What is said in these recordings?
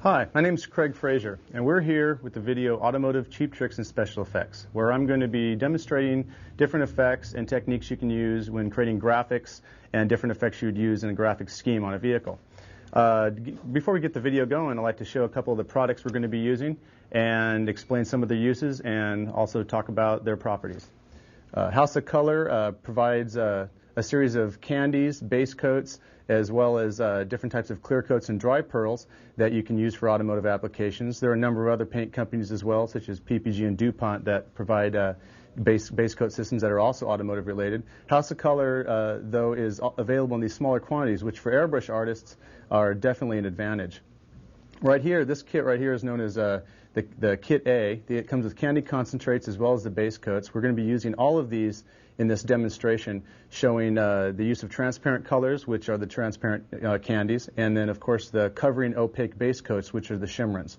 Hi, my name is Craig Fraser, and we're here with the video Automotive Cheap Tricks and Special Effects, where I'm going to be demonstrating different effects and techniques you can use when creating graphics and different effects you would use in a graphic scheme on a vehicle. Before we get the video going, I'd like to show a couple of the products we're going to be using and explain some of their uses and also talk about their properties. House of Color provides a series of candies, base coats, as well as different types of clear coats and dry pearls that you can use for automotive applications. There are a number of other paint companies as well, such as PPG and DuPont, that provide base coat systems that are also automotive related. House of Color, though, is available in these smaller quantities, which for airbrush artists are definitely an advantage. Right here, this kit right here is known as the Kit A. It comes with candy concentrates as well as the base coats. We're going to be using all of these in this demonstration, showing the use of transparent colors, which are the transparent candies, and then, of course, the covering opaque base coats, which are the shimmerants.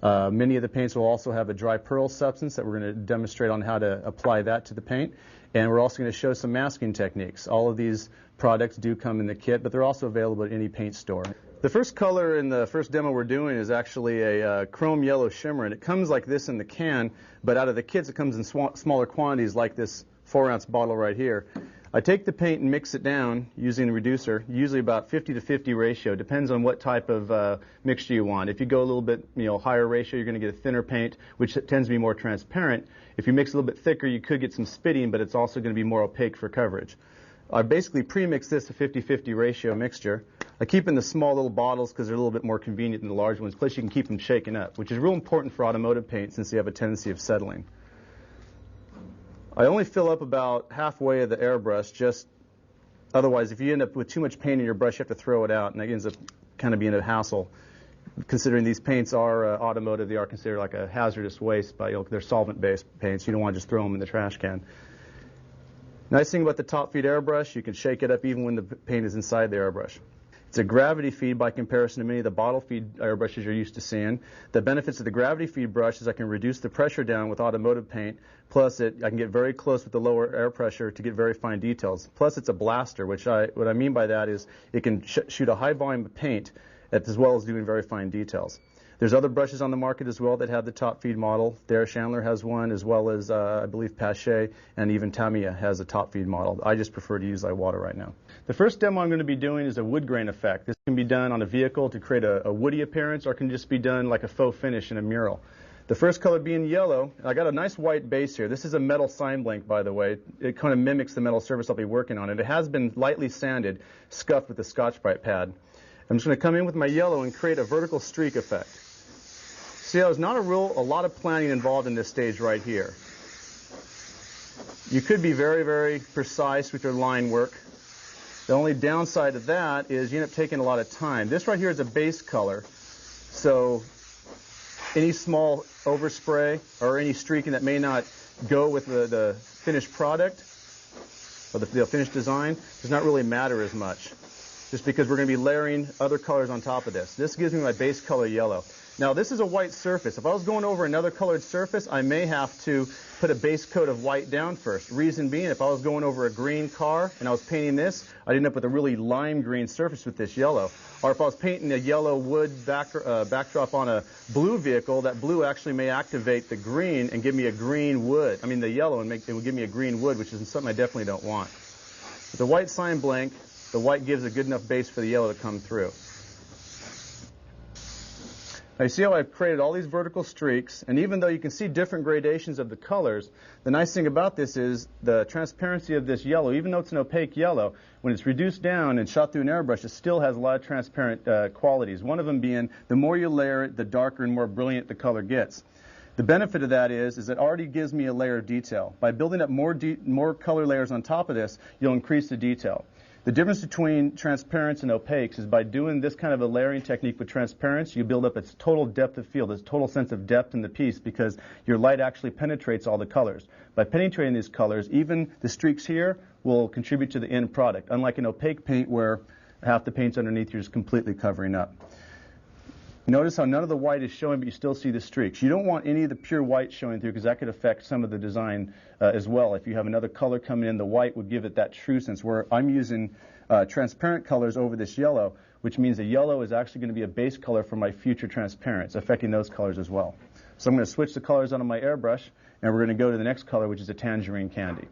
Many of the paints will also have a dry pearl substance that we're going to demonstrate on how to apply that to the paint. And we're also going to show some masking techniques. All of these products do come in the kit, but they're also available at any paint store. The first color in the first demo we're doing is actually a chrome yellow shimmer, and it comes like this in the can, but out of the kits it comes in smaller quantities like this 4-ounce bottle right here. I take the paint and mix it down using a reducer, usually about 50 to 50 ratio. Depends on what type of mixture you want. If you go a little bit higher ratio, you're going to get a thinner paint, which tends to be more transparent. If you mix a little bit thicker, you could get some spitting, but it's also going to be more opaque for coverage. I basically pre-mix this a 50-50 ratio mixture. I keep in the small little bottles because they're a little bit more convenient than the large ones, plus you can keep them shaken up, which is real important for automotive paint since they have a tendency of settling. I only fill up about halfway of the airbrush, otherwise if you end up with too much paint in your brush, you have to throw it out, and that ends up kind of being a hassle. Considering these paints are automotive, they are considered like a hazardous waste, they're solvent-based paints. You don't want to just throw them in the trash can. Nice thing about the top feed airbrush, you can shake it up even when the paint is inside the airbrush. It's a gravity feed by comparison to many of the bottle feed airbrushes you're used to seeing. The benefits of the gravity feed brush is I can reduce the pressure down with automotive paint, plus I can get very close with the lower air pressure to get very fine details. Plus it's a blaster, what I mean by that is it can shoot a high volume of paint as well as doing very fine details. There's other brushes on the market as well that have the top feed model. Dare Chandler has one, as well as I believe Pache, and even Tamiya has a top feed model. I just prefer to use Iwata right now. The first demo I'm going to be doing is a wood grain effect. This can be done on a vehicle to create a woody appearance, or it can just be done like a faux finish in a mural. The first color being yellow. I got a nice white base here. This is a metal sign blank, by the way. It kind of mimics the metal surface I'll be working on. It has been lightly sanded, scuffed with a Scotch-Brite pad. I'm just going to come in with my yellow and create a vertical streak effect. See, there's not a lot of planning involved in this stage right here. You could be very, very precise with your line work. The only downside of that is you end up taking a lot of time. This right here is a base color, so any small overspray or any streaking that may not go with the finished product or the finished design does not really matter as much, just because we're going to be layering other colors on top of this. This gives me my base color yellow. Now this is a white surface. If I was going over another colored surface, I may have to put a base coat of white down first. Reason being, if I was going over a green car and I was painting this, I'd end up with a really lime green surface with this yellow. Or if I was painting a yellow wood backdrop on a blue vehicle, that blue actually may activate the green and give me a green wood. I mean the yellow, and it would give me a green wood, which is something I definitely don't want. With a white sign blank, the white gives a good enough base for the yellow to come through. Now you see how I've created all these vertical streaks, and even though you can see different gradations of the colors, the nice thing about this is the transparency of this yellow. Even though it's an opaque yellow, when it's reduced down and shot through an airbrush, it still has a lot of transparent qualities. One of them being the more you layer it, the darker and more brilliant the color gets. The benefit of that is it already gives me a layer of detail. By building up more color layers on top of this, you'll increase the detail. The difference between transparents and opaques is by doing this kind of a layering technique with transparents, you build up its total depth of field, its total sense of depth in the piece, because your light actually penetrates all the colors. By penetrating these colors, even the streaks here will contribute to the end product, unlike an opaque paint where half the paint's underneath you're just completely covering up. Notice how none of the white is showing, but you still see the streaks. You don't want any of the pure white showing through because that could affect some of the design as well. If you have another color coming in, the white would give it that true sense. Where I'm using transparent colors over this yellow, which means the yellow is actually going to be a base color for my future transparents, affecting those colors as well. So I'm going to switch the colors onto my airbrush, and we're going to go to the next color, which is a tangerine candy.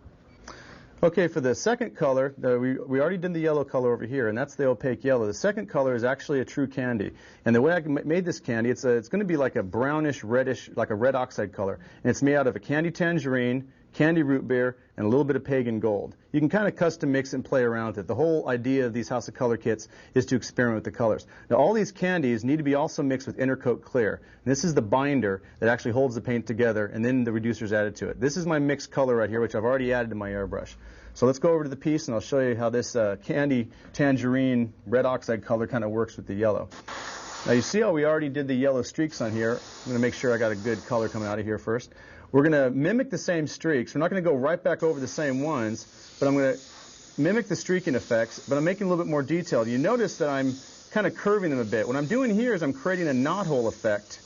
Okay, for the second color, we already did the yellow color over here, and that's the opaque yellow. The second color is actually a true candy. And the way I made this candy, it's going to be like a brownish, reddish, like a red oxide color. And it's made out of a candy tangerine, candy root beer, and a little bit of pagan gold. You can kind of custom mix and play around with it. The whole idea of these House of Color kits is to experiment with the colors. Now, all these candies need to be also mixed with Intercoat Clear. And this is the binder that actually holds the paint together, and then the reducer is added to it. This is my mixed color right here, which I've already added to my airbrush. So let's go over to the piece, and I'll show you how this candy tangerine red oxide color kind of works with the yellow. Now, you see how we already did the yellow streaks on here. I'm going to make sure I got a good color coming out of here first. We're going to mimic the same streaks. We're not going to go right back over the same ones, but I'm going to mimic the streaking effects, but I'm making a little bit more detailed. You notice that I'm kind of curving them a bit. What I'm doing here is I'm creating a knothole effect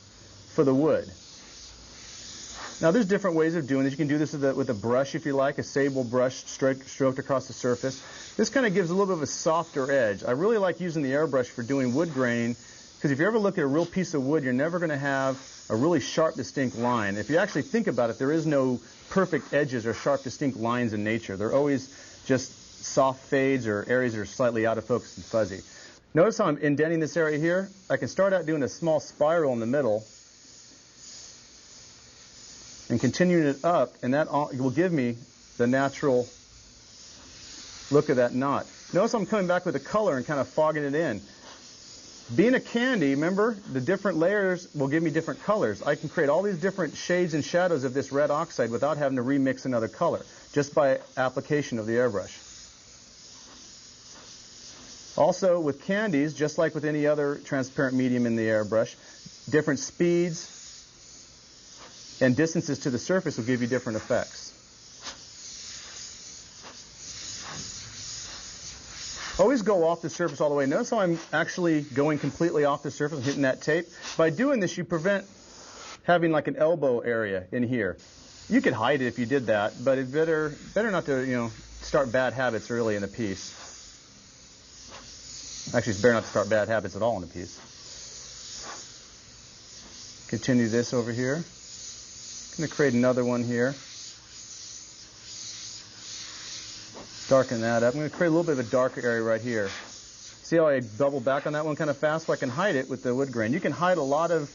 for the wood. Now, there's different ways of doing this. You can do this with a brush if you like, a sable brush stroked across the surface. This kind of gives a little bit of a softer edge. I really like using the airbrush for doing wood grain, because if you ever look at a real piece of wood, you're never going to have a really sharp, distinct line. If you actually think about it, there is no perfect edges or sharp, distinct lines in nature. They're always just soft fades or areas that are slightly out of focus and fuzzy. Notice how I'm indenting this area here? I can start out doing a small spiral in the middle and continuing it up, and that will give me the natural look of that knot. Notice I'm coming back with the color and kind of fogging it in. Being a candy, remember, the different layers will give me different colors. I can create all these different shades and shadows of this red oxide without having to remix another color, just by application of the airbrush. Also, with candies, just like with any other transparent medium in the airbrush, different speeds and distances to the surface will give you different effects. Always go off the surface all the way. Notice how I'm actually going completely off the surface and hitting that tape. By doing this, you prevent having like an elbow area in here. You could hide it if you did that, but it's better not to, start bad habits early in a piece. Actually, it's better not to start bad habits at all in a piece. Continue this over here. I'm going to create another one here. Darken that up. I'm going to create a little bit of a darker area right here. See how I double back on that one kind of fast? So I can hide it with the wood grain. You can hide a lot of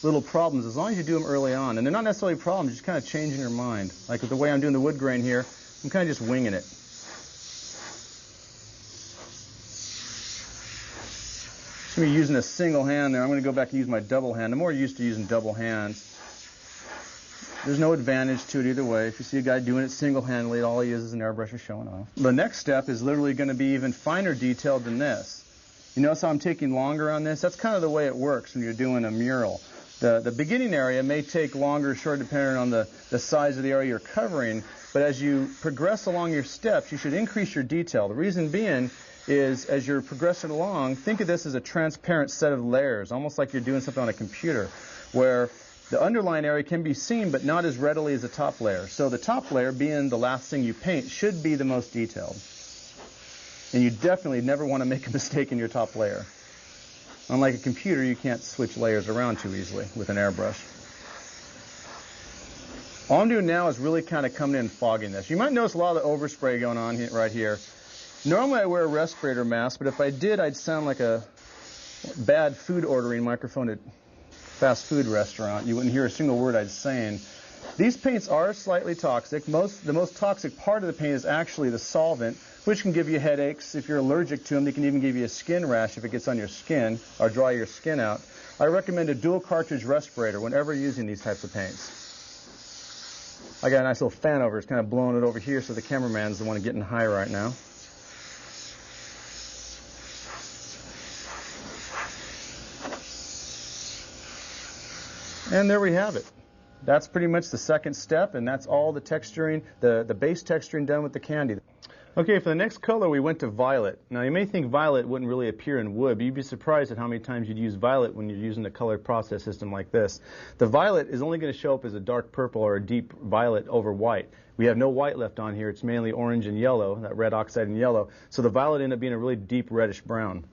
little problems as long as you do them early on. And they're not necessarily problems, just kind of changing your mind. Like with the way I'm doing the wood grain here, I'm kind of just winging it. I'm going to be using a single hand there. I'm going to go back and use my double hand. I'm more used to using double hands. There's no advantage to it either way. If you see a guy doing it single-handedly, all he is an airbrusher showing off. The next step is literally going to be even finer detailed than this. You notice how I'm taking longer on this? That's kind of the way it works when you're doing a mural. The beginning area may take longer or shorter depending on the size of the area you're covering, but as you progress along your steps, you should increase your detail. The reason being is as you're progressing along, think of this as a transparent set of layers, almost like you're doing something on a computer, where the underline area can be seen, but not as readily as the top layer. So the top layer, being the last thing you paint, should be the most detailed. And you definitely never want to make a mistake in your top layer. Unlike a computer, you can't switch layers around too easily with an airbrush. All I'm doing now is really kind of coming in and fogging this. You might notice a lot of the overspray going on right here. Normally I wear a respirator mask, but if I did, I'd sound like a bad food ordering microphone at fast food restaurant. You wouldn't hear a single word I'd saying. These paints are slightly toxic. The most toxic part of the paint is actually the solvent, which can give you headaches. If you're allergic to them, they can even give you a skin rash if it gets on your skin or dry your skin out. I recommend a dual cartridge respirator whenever using these types of paints. I got a nice little fan over. It's kind of blowing it over here, so the cameraman's the one getting high right now. And there we have it. That's pretty much the second step, and that's all the texturing, the base texturing done with the candy. Okay, for the next color, we went to violet. Now, you may think violet wouldn't really appear in wood, but you'd be surprised at how many times you'd use violet when you're using a color process system like this. The violet is only going to show up as a dark purple or a deep violet over white. We have no white left on here. It's mainly orange and yellow, that red oxide and yellow. So the violet ended up being a really deep reddish brown.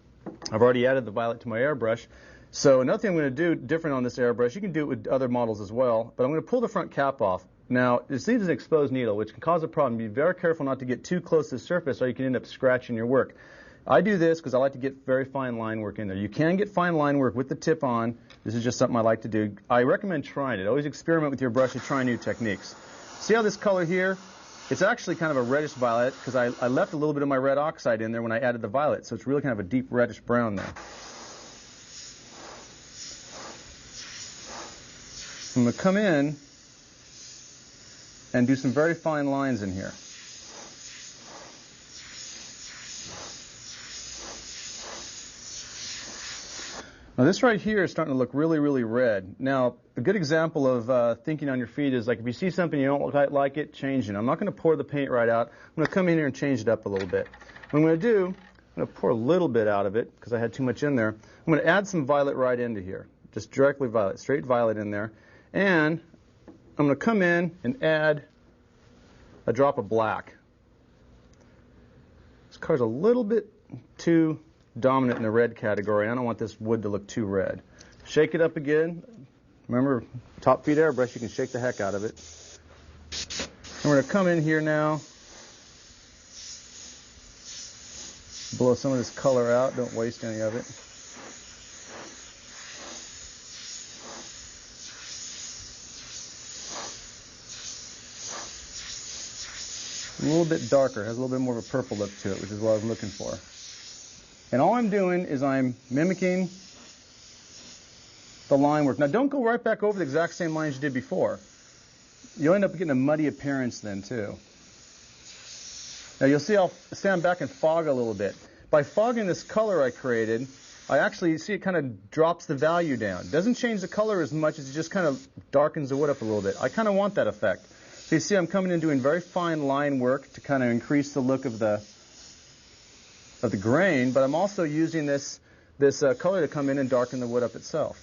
I've already added the violet to my airbrush. So another thing I'm going to do different on this airbrush, you can do it with other models as well, but I'm going to pull the front cap off. Now, this is an exposed needle, which can cause a problem. Be very careful not to get too close to the surface or you can end up scratching your work. I do this because I like to get very fine line work in there. You can get fine line work with the tip on. This is just something I like to do. I recommend trying it. Always experiment with your brush to try new techniques. See how this color here? It's actually kind of a reddish violet because I left a little bit of my red oxide in there when I added the violet, so it's really kind of a deep reddish brown there. I'm going to come in and do some very fine lines in here. Now this right here is starting to look really, really red. Now, a good example of thinking on your feet is like if you see something you don't quite like it, change it. I'm not going to pour the paint right out. I'm going to come in here and change it up a little bit. What I'm going to do, I'm going to pour a little bit out of it because I had too much in there. I'm going to add some violet right into here. Just directly violet, straight violet in there. And I'm going to come in and add a drop of black. This color's a little bit too dominant in the red category. I don't want this wood to look too red. Shake it up again. Remember, top feed airbrush, you can shake the heck out of it. And we're going to come in here now, blow some of this color out. Don't waste any of it. A little bit darker, has a little bit more of a purple look to it, which is what I was looking for. And all I'm doing is I'm mimicking the line work. Now don't go right back over the exact same lines you did before. You'll end up getting a muddy appearance then too. Now you'll see I'll stand back and fog a little bit. By fogging this color I created, I actually see it kind of drops the value down. It doesn't change the color as much as it just kind of darkens the wood up a little bit. I kind of want that effect. So you see I'm coming in doing very fine line work to kind of increase the look of the grain, but I'm also using this color to come in and darken the wood up itself.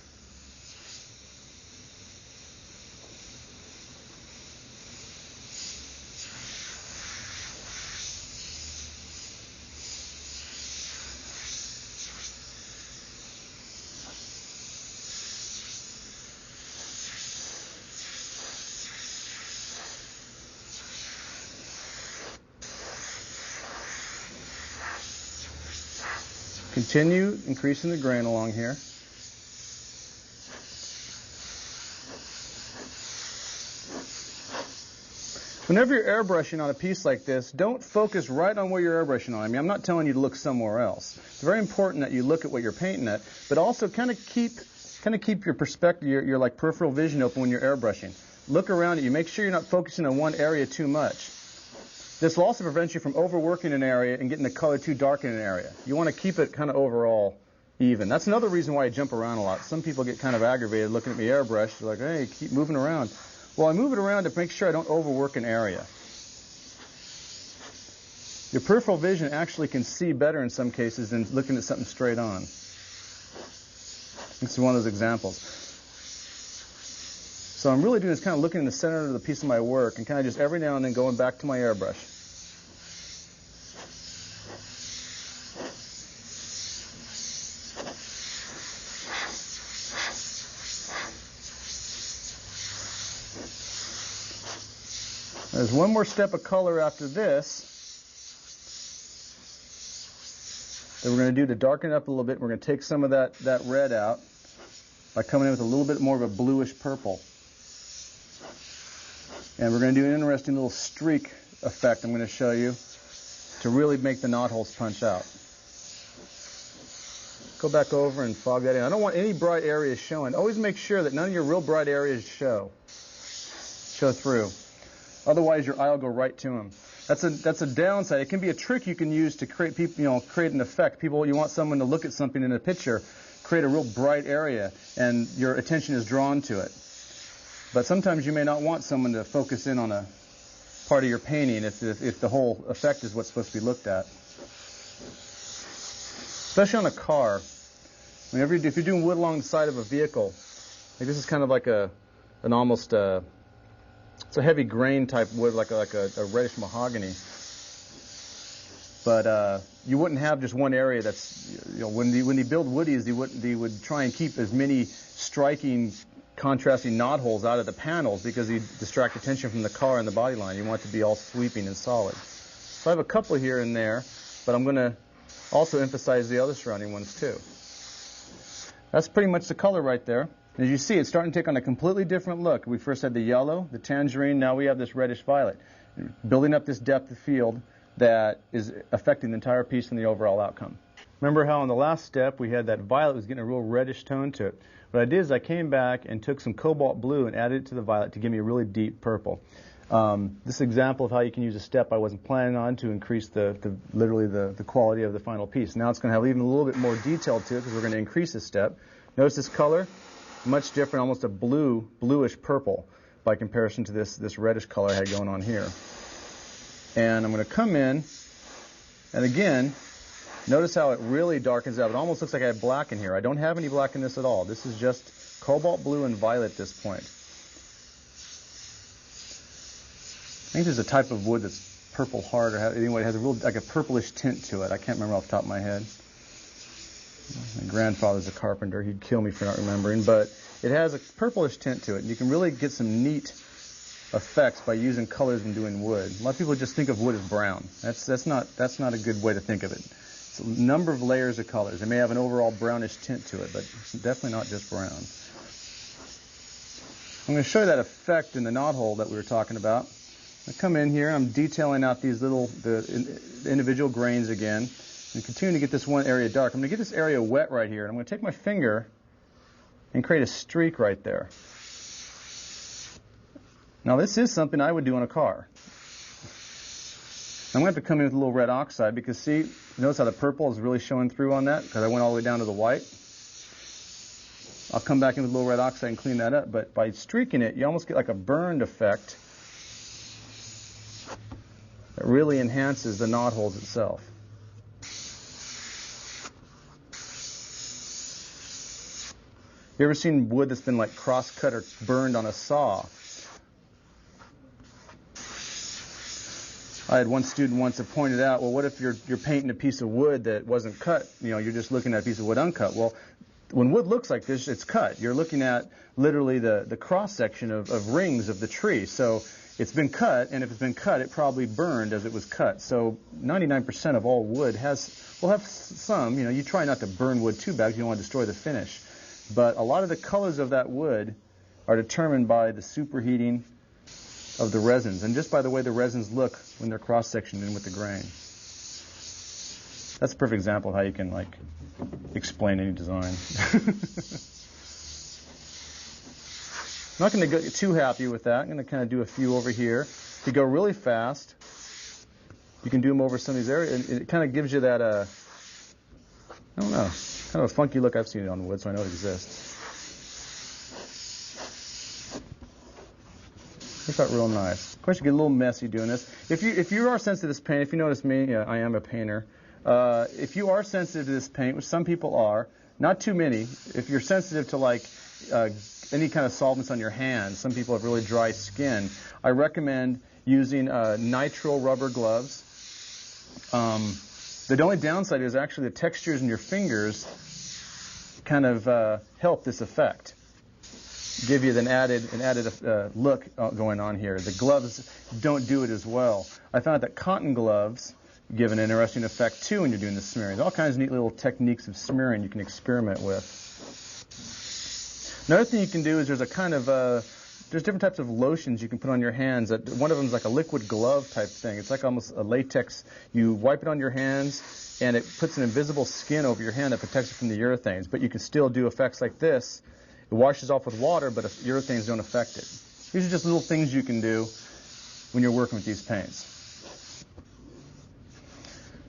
Continue increasing the grain along here. Whenever you're airbrushing on a piece like this, don't focus right on where you're airbrushing on. I mean, I'm not telling you to look somewhere else. It's very important that you look at what you're painting at, but also kind of keep your perspective, your like peripheral vision open when you're airbrushing. Look around at you. Make sure you're not focusing on one area too much. This will also prevent you from overworking an area and getting the color too dark in an area. You want to keep it kind of overall even. That's another reason why I jump around a lot. Some people get kind of aggravated looking at me airbrush. They're like, hey, keep moving around. Well, I move it around to make sure I don't overwork an area. Your peripheral vision actually can see better in some cases than looking at something straight on. This is one of those examples. So I'm really doing is kind of looking in the center of the piece of my work and kind of just every now and then going back to my airbrush. There's one more step of color after this that we're going to do to darken it up a little bit. We're going to take some of that red out by coming in with a little bit more of a bluish purple. And we're going to do an interesting little streak effect I'm going to show you to really make the knotholes punch out. Go back over and fog that in. I don't want any bright areas showing. Always make sure that none of your real bright areas show through. Otherwise, your eye will go right to them. That's a downside. It can be a trick you can use to create create an effect. You want someone to look at something in a picture, create a real bright area, and your attention is drawn to it. But sometimes you may not want someone to focus in on a part of your painting if the whole effect is what's supposed to be looked at. Especially on a car. Whenever if you're doing wood along the side of a vehicle, like this is kind of like an almost it's a heavy grain type wood, like a reddish mahogany. But you wouldn't have just one area that's, when they build woodies, they would try and keep as many striking, contrasting knot holes out of the panels because they distract attention from the car and the body line. You want it to be all sweeping and solid. So I have a couple here and there, but I'm going to also emphasize the other surrounding ones too. That's pretty much the color right there. As you see, it's starting to take on a completely different look. We first had the yellow, the tangerine, now we have this reddish violet, building up this depth of field that is affecting the entire piece and the overall outcome. Remember how in the last step we had that violet was getting a real reddish tone to it. What I did is I came back and took some cobalt blue and added it to the violet to give me a really deep purple. This is an example of how you can use a step I wasn't planning on to increase literally the quality of the final piece. Now it's going to have even a little bit more detail to it because we're going to increase this step. Notice this color, much different, almost a bluish purple by comparison to this reddish color I had going on here. And I'm going to come in, and again, notice how it really darkens out. It almost looks like I have black in here. I don't have any black in this at all. This is just cobalt blue and violet at this point. I think there's a type of wood that's purple heart, or anyway, it has like a purplish tint to it. I can't remember off the top of my head. My grandfather's a carpenter. He'd kill me for not remembering, but it has a purplish tint to it. And you can really get some neat effects by using colors and doing wood. A lot of people just think of wood as brown. That's not a good way to think of it. It's a number of layers of colors. It may have an overall brownish tint to it, but it's definitely not just brown. I'm going to show you that effect in the knot hole that we were talking about. I come in here, I'm detailing out these the individual grains again, and continue to get this one area dark. I'm going to get this area wet right here, and I'm going to take my finger and create a streak right there. Now this is something I would do on a car. I'm going to have to come in with a little red oxide because, see, notice how the purple is really showing through on that because I went all the way down to the white. I'll come back in with a little red oxide and clean that up, but by streaking it, you almost get like a burned effect that really enhances the knot holes itself. You ever seen wood that's been like cross-cut or burned on a saw? I had one student once that pointed out, well, what if you're painting a piece of wood that wasn't cut? You're just looking at a piece of wood uncut. Well, when wood looks like this, it's cut. You're looking at literally the cross-section of rings of the tree. So it's been cut, and if it's been cut, it probably burned as it was cut. So 99% of all wood will have some. You try not to burn wood too bad because you don't want to destroy the finish. But a lot of the colors of that wood are determined by the superheating of the resins, and just by the way the resins look when they're cross-sectioned in with the grain. That's a perfect example of how you can explain any design. I'm not going to get too happy with that. I'm going to kind of do a few over here. If you go really fast, you can do them over some of these areas, and it kind of gives you that, I don't know, kind of a funky look. I've seen it on wood, so I know it exists. It got real nice. Of course, you get a little messy doing this. If you are sensitive to this paint, if you notice me, I am a painter. If you are sensitive to this paint, which some people are, not too many. If you're sensitive to any kind of solvents on your hands, some people have really dry skin. I recommend using nitrile rubber gloves. The only downside is actually the textures in your fingers kind of help this effect. Give you an added look going on here. The gloves don't do it as well. I found that cotton gloves give an interesting effect too when you're doing the smearing. There's all kinds of neat little techniques of smearing you can experiment with. Another thing you can do is there's different types of lotions you can put on your hands. One of them is like a liquid glove type thing. It's like almost a latex. You wipe it on your hands, and it puts an invisible skin over your hand that protects it from the urethanes. But you can still do effects like this. It washes off with water, but urethanes don't affect it. These are just little things you can do when you're working with these paints.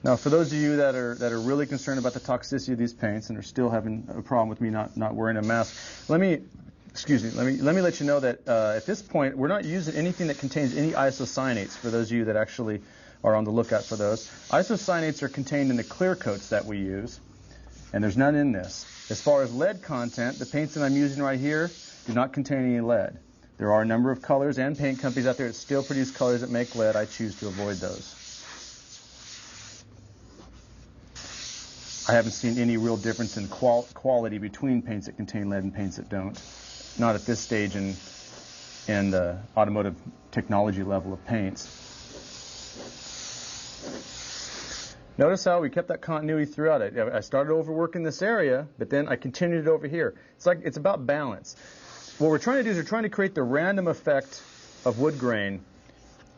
Now, for those of you that are really concerned about the toxicity of these paints and are still having a problem with me not wearing a mask, let me let you know that at this point we're not using anything that contains any isocyanates. For those of you that actually are on the lookout for those, isocyanates are contained in the clear coats that we use, and there's none in this. As far as lead content, the paints that I'm using right here do not contain any lead. There are a number of colors and paint companies out there that still produce colors that make lead. I choose to avoid those. I haven't seen any real difference in quality between paints that contain lead and paints that don't. Not at this stage in the automotive technology level of paints. Notice how we kept that continuity throughout it. I started overworking this area, but then I continued it over here. It's about balance. What we're trying to do is we're trying to create the random effect of wood grain,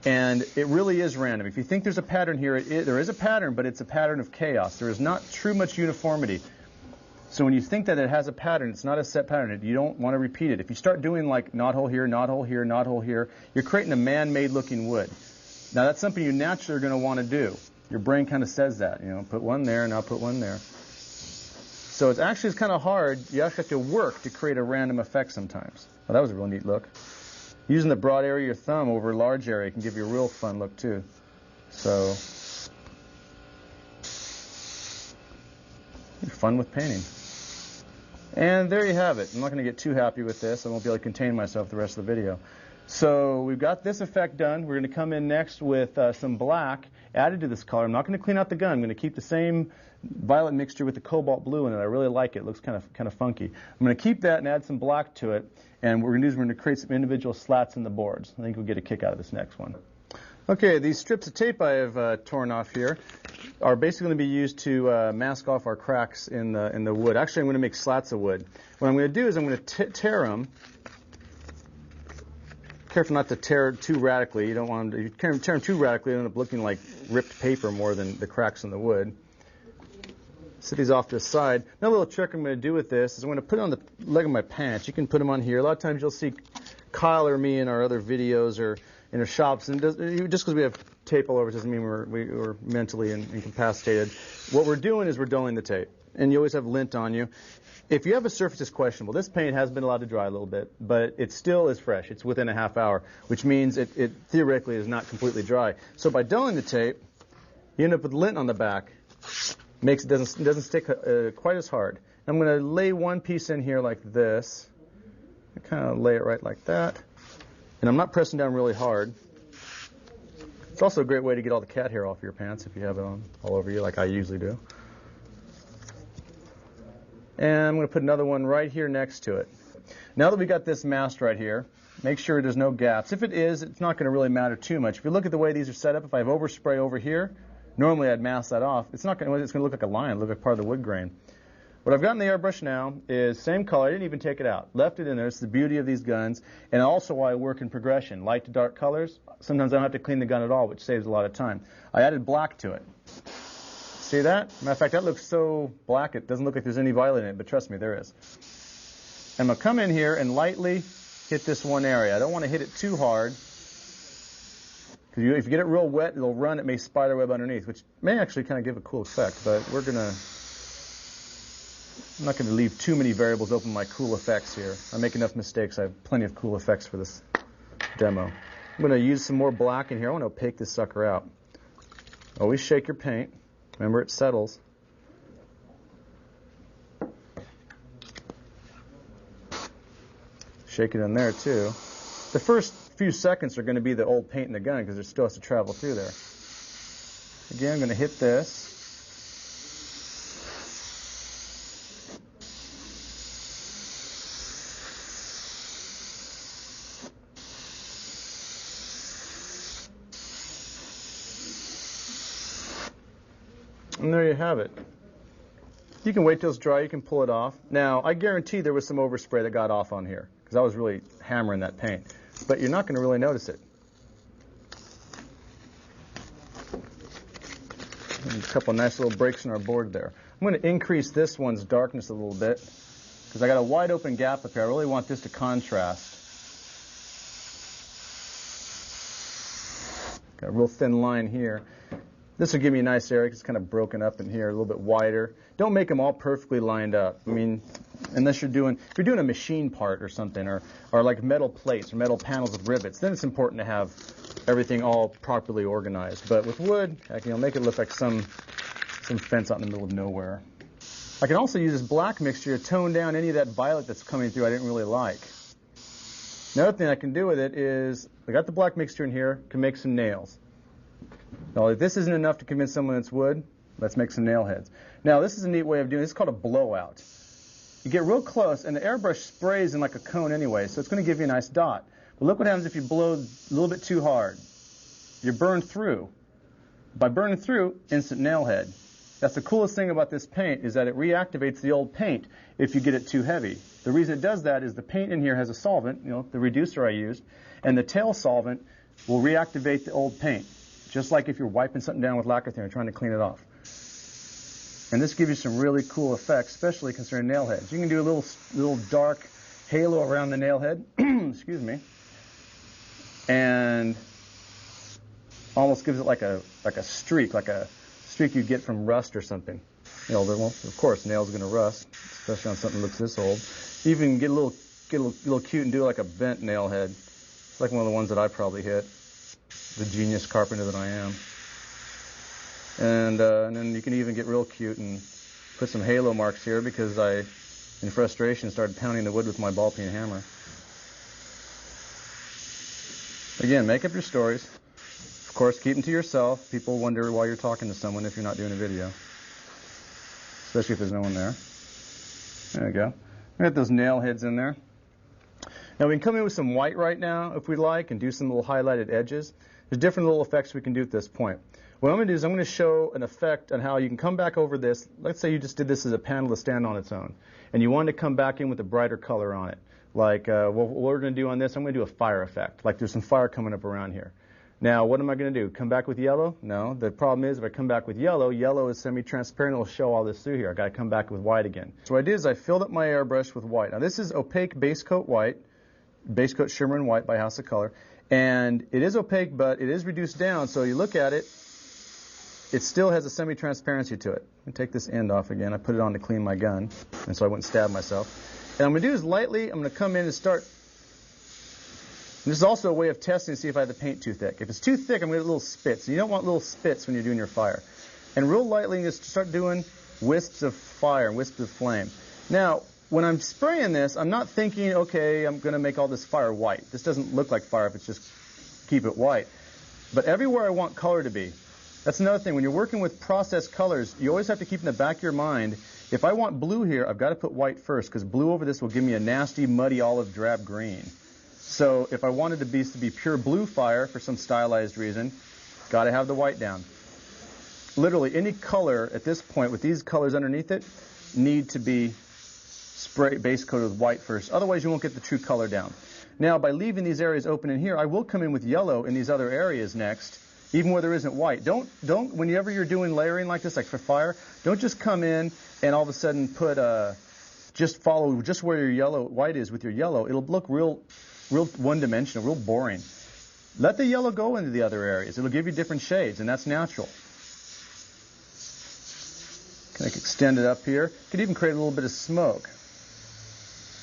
and it really is random. If you think there's a pattern here, there is a pattern, but it's a pattern of chaos. There is not much uniformity. So when you think that it has a pattern, it's not a set pattern. You don't want to repeat it. If you start doing like knot hole here, knot hole here, knot hole here, you're creating a man-made looking wood. Now that's something you naturally are going to want to do. Your brain kind of says that, put one there and I'll put one there. So it's kind of hard. You actually have to work to create a random effect sometimes. Well, that was a real neat look. Using the broad area of your thumb over a large area can give you a real fun look too. So, fun with painting. And there you have it. I'm not going to get too happy with this. I won't be able to contain myself the rest of the video. So we've got this effect done. We're going to come in next with some black added to this color. I'm not going to clean out the gun. I'm going to keep the same violet mixture with the cobalt blue in it. I really like it. It looks kind of funky. I'm going to keep that and add some black to it. And what we're going to create some individual slats in the boards. I think we'll get a kick out of this next one. Okay, these strips of tape I have torn off here are basically going to be used to mask off our cracks in the wood. Actually, I'm going to make slats of wood. What I'm going to do is I'm going to tear them. Careful not to tear too radically. You don't want them to, if you tear them too radically, they end up looking like ripped paper more than the cracks in the wood. Set these off to the side. Another little trick I'm going to do with this is I'm going to put it on the leg of my pants. You can put them on here. A lot of times you'll see Kyle or me in our other videos or in our shops, and just because we have tape all over doesn't mean we're mentally incapacitated. What we're doing is we're dulling the tape, and you always have lint on you. If you have a surface that's questionable, this paint has been allowed to dry a little bit, but it still is fresh. It's within a half hour, which means it theoretically is not completely dry. So by dulling the tape, you end up with lint on the back. It doesn't stick quite as hard. I'm going to lay one piece in here like this. I kind of lay it right like that. And I'm not pressing down really hard. It's also a great way to get all the cat hair off your pants if you have it on all over you like I usually do. And I'm going to put another one right here next to it. Now that we got this masked right here, make sure there's no gaps. If it is, it's not going to really matter too much. If you look at the way these are set up, if I have overspray over here, normally I'd mask that off. It's going to look like a line, look like part of the wood grain. What I've got in the airbrush now is same color. I didn't even take it out. Left it in there. It's the beauty of these guns, and also why I work in progression. Light to dark colors. Sometimes I don't have to clean the gun at all, which saves a lot of time. I added black to it. See that? Matter of fact, that looks so black it doesn't look like there's any violet in it, but trust me, there is. I'm going to come in here and lightly hit this one area. I don't want to hit it too hard, because if you get it real wet, it'll run. It may spiderweb underneath, which may actually kind of give a cool effect, but I'm not going to leave too many variables open my cool effects here. I make enough mistakes. I have plenty of cool effects for this demo. I'm going to use some more black in here. I want to opaque this sucker out. Always shake your paint. Remember, it settles. Shake it in there, too. The first few seconds are going to be the old paint in the gun because it still has to travel through there. Again, I'm going to hit this. And there you have it. You can wait till it's dry. You can pull it off. Now, I guarantee there was some overspray that got off on here because I was really hammering that paint. But you're not going to really notice it. And a couple of nice little breaks in our board there. I'm going to increase this one's darkness a little bit because I got a wide open gap up here. I really want this to contrast. Got a real thin line here. This will give me a nice area because it's kind of broken up in here, a little bit wider. Don't make them all perfectly lined up. I mean, unless if you're doing a machine part or something, or like metal plates or metal panels with rivets, then it's important to have everything all properly organized. But with wood, I can make it look like some fence out in the middle of nowhere. I can also use this black mixture to tone down any of that violet that's coming through I didn't really like. Another thing I can do with it is, I got the black mixture in here, can make some nails. Now, if this isn't enough to convince someone it's wood, let's make some nail heads. Now, this is a neat way of doing it. It's called a blowout. You get real close, and the airbrush sprays in like a cone anyway, so it's going to give you a nice dot. But look what happens if you blow a little bit too hard. You're burned through. By burning through, instant nail head. That's the coolest thing about this paint, is that it reactivates the old paint if you get it too heavy. The reason it does that is the paint in here has a solvent, the reducer I used, and the tail solvent will reactivate the old paint, just like if you're wiping something down with lacquer thinner trying to clean it off. And this gives you some really cool effects, especially concerning nail heads. You can do a little dark halo around the nail head, excuse me, and almost gives it like a streak you get from rust or something. Of course, nails are going to rust, especially on something that looks this old. You even get a little cute and do like a bent nail head. It's like one of the ones that I probably hit, the genius carpenter that I am. And then you can even get real cute and put some halo marks here because I, in frustration, started pounding the wood with my ball peen hammer. Again, make up your stories. Of course, keep them to yourself. People wonder why you're talking to someone if you're not doing a video, especially if there's no one there. There we go. We got those nail heads in there. Now, we can come in with some white right now, if we like, and do some little highlighted edges. There's different little effects we can do at this point. What I'm going to do is I'm going to show an effect on how you can come back over this. Let's say you just did this as a panel to stand on its own, and you wanted to come back in with a brighter color on it. Like what we're going to do on this, I'm going to do a fire effect, like there's some fire coming up around here. Now, what am I going to do? Come back with yellow? No. The problem is if I come back with yellow, yellow is semi-transparent. It'll show all this through here. I've got to come back with white again. So what I did is I filled up my airbrush with white. Now, this is opaque base coat white, base coat shimmer and white by House of Color. And it is opaque, but it is reduced down. So you look at it, it still has a semi-transparency to it. Let me take this end off again. I put it on to clean my gun, and so I wouldn't stab myself. And what I'm going to do is lightly, I'm going to come in and start. And this is also a way of testing to see if I have the paint too thick. If it's too thick, I'm going to get little spits. And you don't want little spits when you're doing your fire. And real lightly, just start doing wisps of fire, wisps of flame. Now, when I'm spraying this, I'm not thinking, okay, I'm going to make all this fire white. This doesn't look like fire if it's just keep it white. But everywhere I want color to be. That's another thing. When you're working with processed colors, you always have to keep in the back of your mind, if I want blue here, I've got to put white first, because blue over this will give me a nasty, muddy, olive drab green. So if I wanted to be pure blue fire for some stylized reason, got to have the white down. Literally any color at this point with these colors underneath it need to be base coated with white first. Otherwise, you won't get the true color down. Now, by leaving these areas open in here, I will come in with yellow in these other areas next, even where there isn't white. Don't whenever you're doing layering like this, like for fire, don't just come in and all of a sudden put just follow just where your white is with your yellow. It'll look real one-dimensional, real boring. Let the yellow go into the other areas. It'll give you different shades, and that's natural. Can I extend it up here? Could even create a little bit of smoke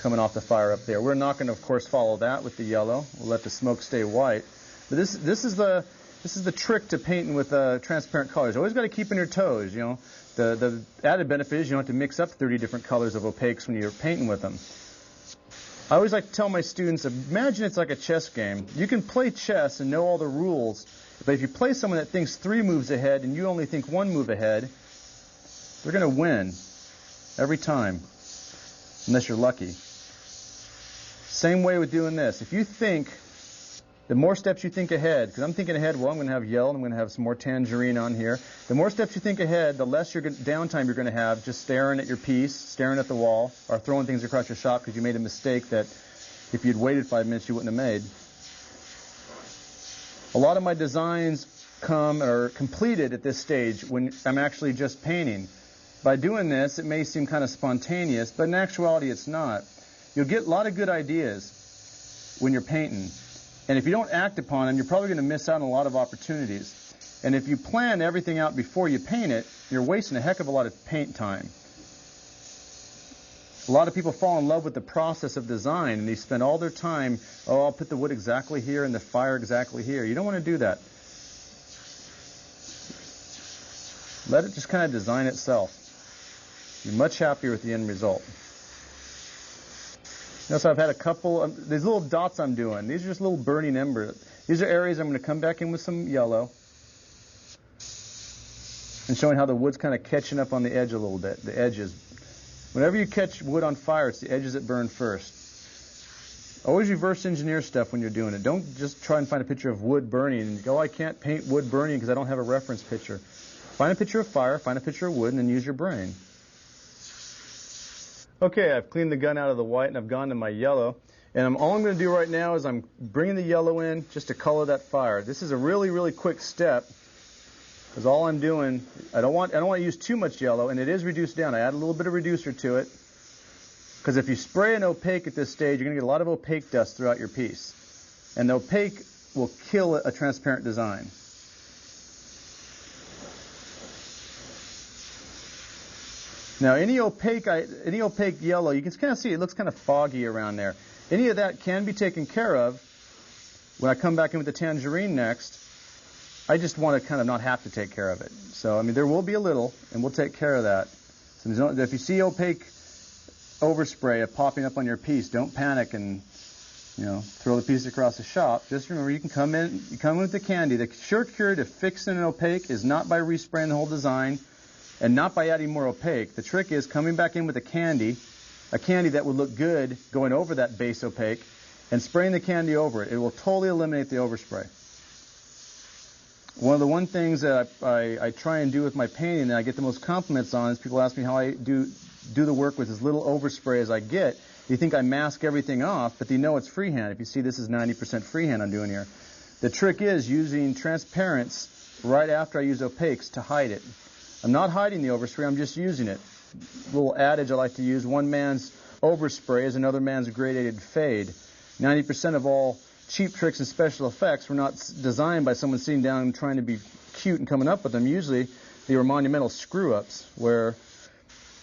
coming off the fire up there. We're not going to, of course, follow that with the yellow. We'll let the smoke stay white. But this is the trick to painting with transparent colors. You always got to keep on your toes. The added benefit is you don't have to mix up 30 different colors of opaques when you're painting with them. I always like to tell my students, imagine it's like a chess game. You can play chess and know all the rules, but if you play someone that thinks 3 moves ahead and you only think 1 move ahead, they're going to win every time, unless you're lucky. Same way with doing this. If you think, the more steps you think ahead, because I'm thinking ahead, well, I'm going to have yellow, and I'm going to have some more tangerine on here. The more steps you think ahead, the less downtime you're going to have just staring at your piece, staring at the wall, or throwing things across your shop because you made a mistake that if you'd waited 5 minutes, you wouldn't have made. A lot of my designs are completed at this stage when I'm actually just painting. By doing this, it may seem kind of spontaneous, but in actuality, it's not. You'll get a lot of good ideas when you're painting. And if you don't act upon them, you're probably going to miss out on a lot of opportunities. And if you plan everything out before you paint it, you're wasting a heck of a lot of paint time. A lot of people fall in love with the process of design, and they spend all their time, oh, I'll put the wood exactly here and the fire exactly here. You don't want to do that. Let it just kind of design itself. You're much happier with the end result. Notice I've had a couple, these little dots I'm doing. These are just little burning embers. These are areas I'm going to come back in with some yellow. and showing how the wood's kind of catching up on the edge a little bit, the edges. Whenever you catch wood on fire, it's the edges that burn first. Always reverse engineer stuff when you're doing it. Don't just try and find a picture of wood burning and go, oh, I can't paint wood burning because I don't have a reference picture. Find a picture of fire, find a picture of wood, and then use your brain. Okay, I've cleaned the gun out of the white and I've gone to my yellow. And all I'm going to do right now is I'm bringing the yellow in just to color that fire. This is a really, really quick step because all I'm doing, I don't want to use too much yellow, and it is reduced down. I add a little bit of reducer to it. Because if you spray an opaque at this stage, you're going to get a lot of opaque dust throughout your piece. And the opaque will kill a transparent design. Now, any opaque yellow, you can kind of see it looks kind of foggy around there. Any of that can be taken care of. When I come back in with the tangerine next, I just want to kind of not have to take care of it. So, I mean, there will be a little, and we'll take care of that. So if you see opaque overspray popping up on your piece, don't panic and throw the piece across the shop. Just remember, you come in with the candy. The sure cure to fixing an opaque is not by respraying the whole design and not by adding more opaque. The trick is coming back in with a candy that would look good going over that base opaque, and spraying the candy over it. It will totally eliminate the overspray. One of the things that I try and do with my painting that I get the most compliments on is people ask me how I do the work with as little overspray as I get. You think I mask everything off, but you know it's freehand. If you see, this is 90% freehand I'm doing here. The trick is using transparents right after I use opaques to hide it. I'm not hiding the overspray, I'm just using it. Little adage I like to use, one man's overspray is another man's gradated fade. 90% of all cheap tricks and special effects were not designed by someone sitting down and trying to be cute and coming up with them. Usually they were monumental screw-ups where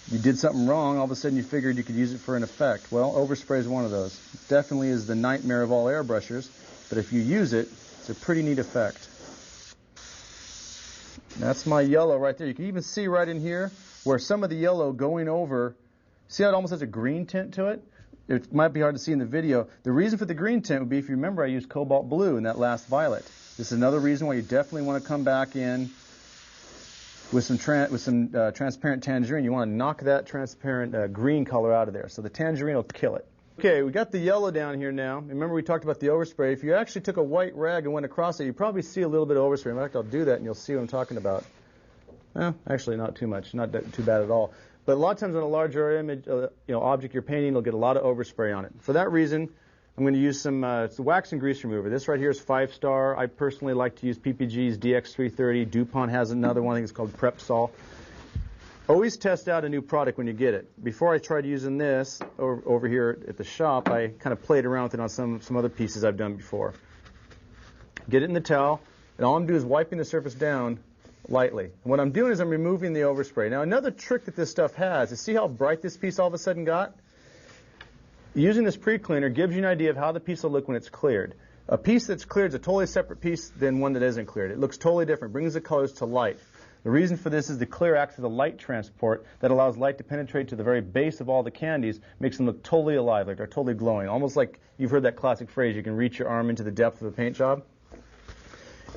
you did something wrong, all of a sudden you figured you could use it for an effect. Well, overspray is one of those. It definitely is the nightmare of all airbrushers, but if you use it, it's a pretty neat effect. That's my yellow right there. You can even see right in here where some of the yellow going over, see how it almost has a green tint to it? It might be hard to see in the video. The reason for the green tint would be, if you remember, I used cobalt blue in that last violet. This is another reason why you definitely want to come back in with some transparent tangerine. You want to knock that transparent green color out of there. So the tangerine will kill it. Okay, we got the yellow down here now. Remember we talked about the overspray. If you actually took a white rag and went across it, you'd probably see a little bit of overspray. In fact, I'll do that and you'll see what I'm talking about. Well, actually not too much, not too bad at all. But a lot of times on a larger image, object you're painting, you'll get a lot of overspray on it. For that reason, I'm going to use some wax and grease remover. This right here is 5-star. I personally like to use PPG's DX330. DuPont has another one. I think it's called Prep-Sol. Always test out a new product when you get it. Before I tried using this over here at the shop, I kind of played around with it on some other pieces I've done before. Get it in the towel, and all I'm doing is wiping the surface down lightly. And what I'm doing is I'm removing the overspray. Now, another trick that this stuff has is, see how bright this piece all of a sudden got? Using this pre-cleaner gives you an idea of how the piece will look when it's cleared. A piece that's cleared is a totally separate piece than one that isn't cleared. It looks totally different, brings the colors to light. The reason for this is the clear acts as a light transport that allows light to penetrate to the very base of all the candies, makes them look totally alive, like they're totally glowing. Almost like you've heard that classic phrase, you can reach your arm into the depth of a paint job.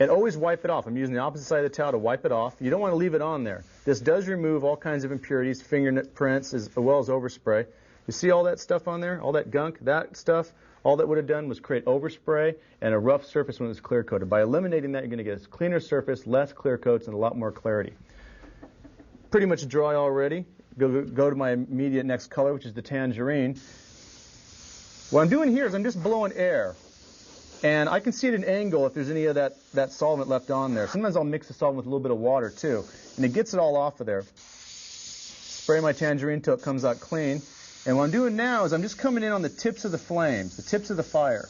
And always wipe it off. I'm using the opposite side of the towel to wipe it off. You don't want to leave it on there. This does remove all kinds of impurities, fingerprints, as well as overspray. You see all that stuff on there, all that gunk, that stuff? All that would have done was create overspray and a rough surface when it was clear coated. By eliminating that, you're going to get a cleaner surface, less clear coats, and a lot more clarity. Pretty much dry already. Go to my immediate next color, which is the tangerine. What I'm doing here is I'm just blowing air. And I can see at an angle if there's any of that solvent left on there. Sometimes I'll mix the solvent with a little bit of water too. And it gets it all off of there. Spray my tangerine till it comes out clean. And what I'm doing now is I'm just coming in on the tips of the flames, the tips of the fire.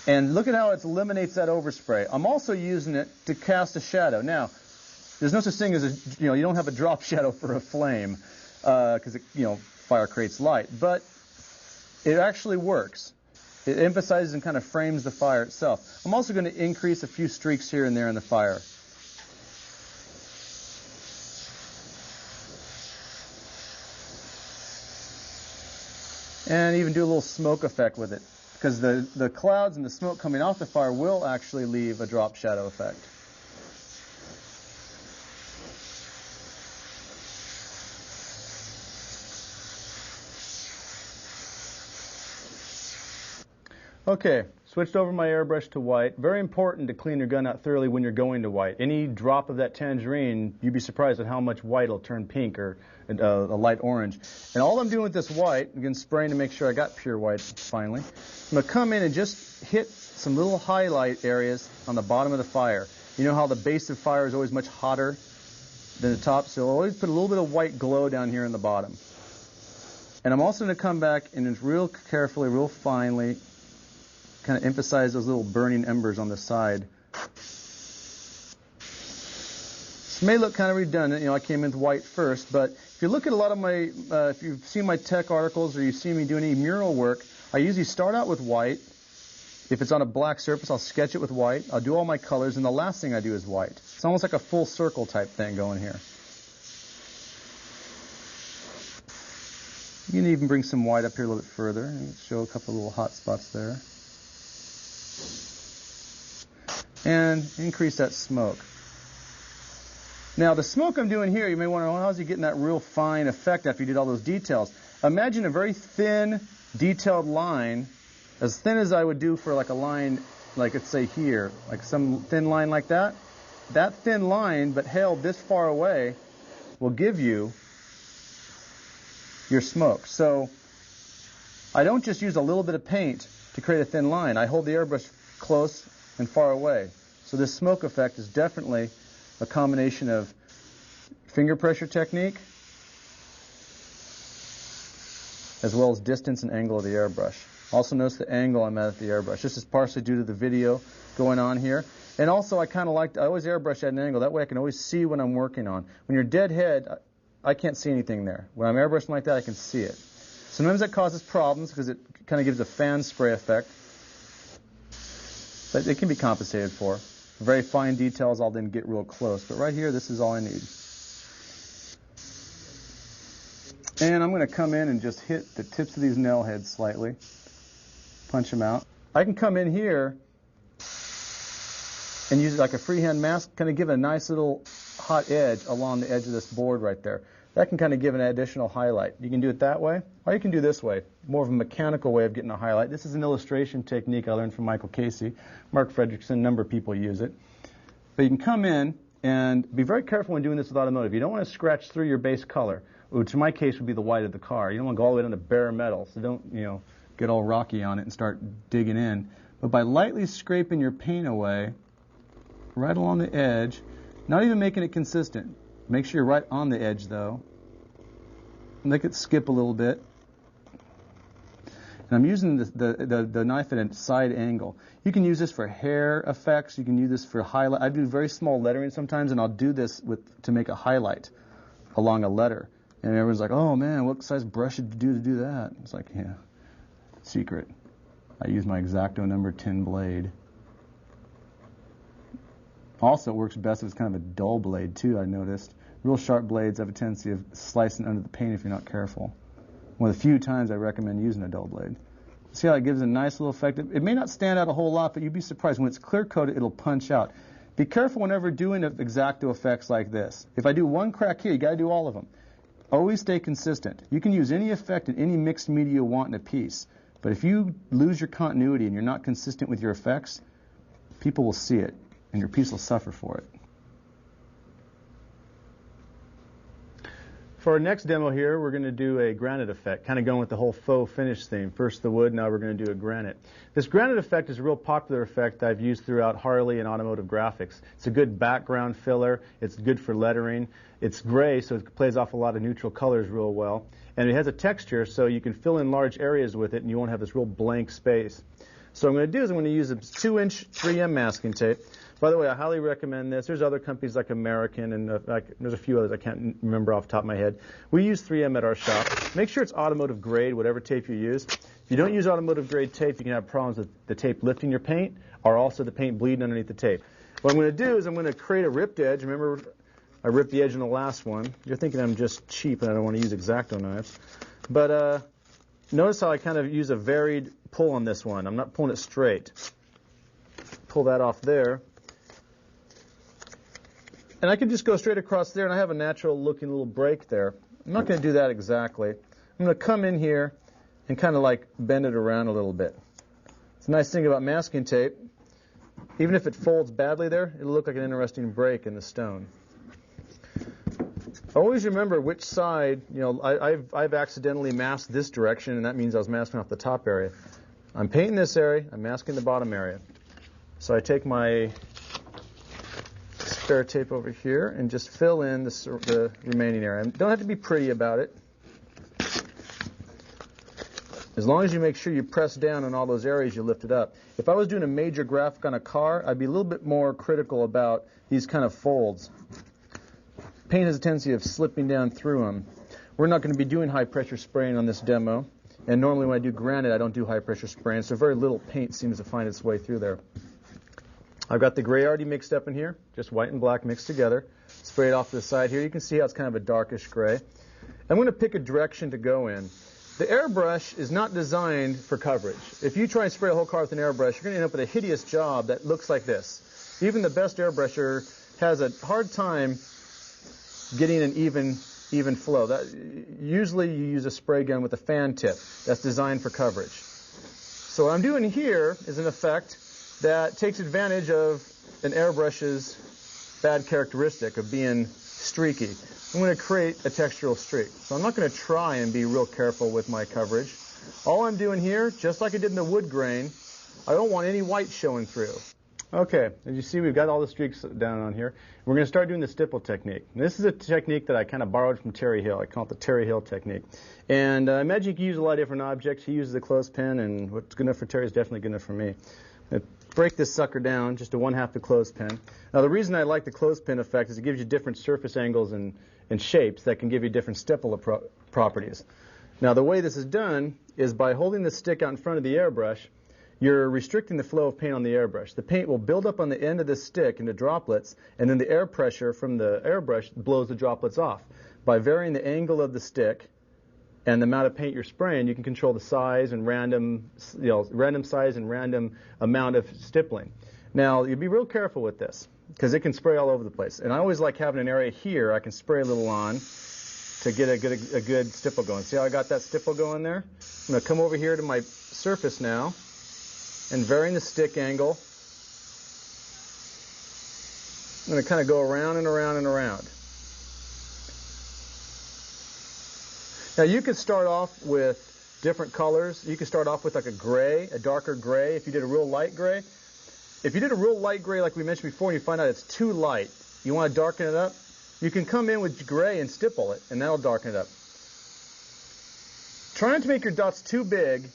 And look at how it eliminates that overspray. I'm also using it to cast a shadow. Now, there's no such thing as you don't have a drop shadow for a flame because fire creates light. But it actually works. It emphasizes and kind of frames the fire itself. I'm also going to increase a few streaks here and there in the fire. And even do a little smoke effect with it, because the clouds and the smoke coming off the fire will actually leave a drop shadow effect. Okay, switched over my airbrush to white. Very important to clean your gun out thoroughly when you're going to white. Any drop of that tangerine, you'd be surprised at how much white will turn pink or a light orange. And all I'm doing with this white, again spraying to make sure I got pure white finally, I'm going to come in and just hit some little highlight areas on the bottom of the fire. You know how the base of fire is always much hotter than the top, so always put a little bit of white glow down here in the bottom. And I'm also going to come back and just real carefully, real finely, kind of emphasize those little burning embers on the side. This may look kind of redundant. You know, I came in with white first, but if you look at a lot of my, if you've seen my tech articles or you've seen me do any mural work, I usually start out with white. If it's on a black surface, I'll sketch it with white. I'll do all my colors, and the last thing I do is white. It's almost like a full circle type thing going here. You can even bring some white up here a little bit further and show a couple of little hot spots there. And increase that smoke. Now, the smoke I'm doing here, you may wonder, well, how's he getting that real fine effect after you did all those details? Imagine a very thin, detailed line, as thin as I would do for like a line, like let's say here, like some thin line like that. That thin line, but held this far away, will give you your smoke. So I don't just use a little bit of paint to create a thin line. I hold the airbrush close and far away. So this smoke effect is definitely a combination of finger pressure technique as well as distance and angle of the airbrush. Also notice the angle I'm at the airbrush. This is partially due to the video going on here. And also I kind of like, I always airbrush at an angle. That way I can always see what I'm working on. When you're dead head, I can't see anything there. When I'm airbrushing like that, I can see it. Sometimes that causes problems because it kind of gives a fan spray effect. But it can be compensated for. Very fine details, I'll then get real close. But right here, this is all I need. And I'm going to come in and just hit the tips of these nail heads slightly. Punch them out. I can come in here and use it like a freehand mask, kind of give a nice little hot edge along the edge of this board right there. That can kind of give an additional highlight. You can do it that way, or you can do this way, more of a mechanical way of getting a highlight. This is an illustration technique I learned from Michael Casey, Mark Fredrickson, a number of people use it. But you can come in and be very careful when doing this with automotive. You don't want to scratch through your base color, which in my case would be the white of the car. You don't want to go all the way down to bare metal, so don't, get all rocky on it and start digging in. But by lightly scraping your paint away, right along the edge, not even making it consistent. Make sure you're right on the edge, though. Make it skip a little bit. And I'm using the knife at a side angle. You can use this for hair effects. You can use this for highlight. I do very small lettering sometimes, and I'll do this to make a highlight along a letter. And everyone's like, oh, man, what size brush did you do to do that? It's like, yeah, secret. I use my X-Acto number 10 blade. Also, it works best if it's kind of a dull blade, too, I noticed. Real sharp blades have a tendency of slicing under the paint if you're not careful. One of the few times I recommend using a dull blade. See how it gives a nice little effect? It may not stand out a whole lot, but you'd be surprised. When it's clear-coated, it'll punch out. Be careful whenever doing X-Acto effects like this. If I do one crack here, you got to do all of them. Always stay consistent. You can use any effect in any mixed media you want in a piece. But if you lose your continuity and you're not consistent with your effects, people will see it. And your piece will suffer for it. For our next demo here, we're going to do a granite effect, kind of going with the whole faux finish theme. First the wood, now we're going to do a granite. This granite effect is a real popular effect I've used throughout Harley and automotive graphics. It's a good background filler. It's good for lettering. It's gray, so it plays off a lot of neutral colors real well. And it has a texture, so you can fill in large areas with it, and you won't have this real blank space. So what I'm going to do is I'm going to use a 2-inch 3M masking tape. By the way, I highly recommend this. There's other companies like American, and there's a few others I can't remember off the top of my head. We use 3M at our shop. Make sure it's automotive grade, whatever tape you use. If you don't use automotive grade tape, you can have problems with the tape lifting your paint, or also the paint bleeding underneath the tape. What I'm going to do is I'm going to create a ripped edge. Remember, I ripped the edge in the last one. You're thinking I'm just cheap and I don't want to use X-Acto knives. But notice how I kind of use a varied pull on this one. I'm not pulling it straight. Pull that off there. And I can just go straight across there, and I have a natural-looking little break there. I'm not going to do that exactly. I'm going to come in here and kind of like bend it around a little bit. It's a nice thing about masking tape. Even if it folds badly there, it'll look like an interesting break in the stone. Always remember which side, I've accidentally masked this direction, and that means I was masking off the top area. I'm painting this area, I'm masking the bottom area. So I take my spare tape over here and just fill in the remaining area. Don't have to be pretty about it. As long as you make sure you press down on all those areas you lifted up. If I was doing a major graphic on a car, I'd be a little bit more critical about these kind of folds. Paint has a tendency of slipping down through them. We're not going to be doing high pressure spraying on this demo. And normally when I do granite, I don't do high pressure spraying, so very little paint seems to find its way through there. I've got the gray already mixed up in here, just white and black mixed together. Spray it off to the side here. You can see how it's kind of a darkish gray. I'm going to pick a direction to go in. The airbrush is not designed for coverage. If you try and spray a whole car with an airbrush, you're going to end up with a hideous job that looks like this. Even the best airbrusher has a hard time getting an even flow. Usually you use a spray gun with a fan tip that's designed for coverage. So what I'm doing here is an effect that takes advantage of an airbrush's bad characteristic of being streaky. I'm going to create a textural streak. So I'm not going to try and be real careful with my coverage. All I'm doing here, just like I did in the wood grain, I don't want any white showing through. Okay, as you see, we've got all the streaks down on here. We're going to start doing the stipple technique. And this is a technique that I kind of borrowed from Terry Hill. I call it the Terry Hill technique. And I imagine you can use a lot of different objects. He uses a clothespin, and what's good enough for Terry is definitely good enough for me. Break this sucker down just to 1/2 the clothespin. Now the reason I like the clothespin effect is it gives you different surface angles and shapes that can give you different stipple properties. Now the way this is done is by holding the stick out in front of the airbrush, you're restricting the flow of paint on the airbrush. The paint will build up on the end of the stick into droplets, and then the air pressure from the airbrush blows the droplets off. By varying the angle of the stick and the amount of paint you're spraying, you can control the size and random size and random amount of stippling. Now, you be real careful with this because it can spray all over the place. And I always like having an area here I can spray a little on to get a good stipple going. See how I got that stipple going there? I'm going to come over here to my surface now and varying the stick angle. I'm going to kind of go around and around and around. Now you could start off with different colors. You could start off with like a gray, a darker gray, if you did a real light gray. If you did a real light gray like we mentioned before and you find out it's too light, you want to darken it up, you can come in with gray and stipple it, and that'll darken it up. Try not to make your dots too big,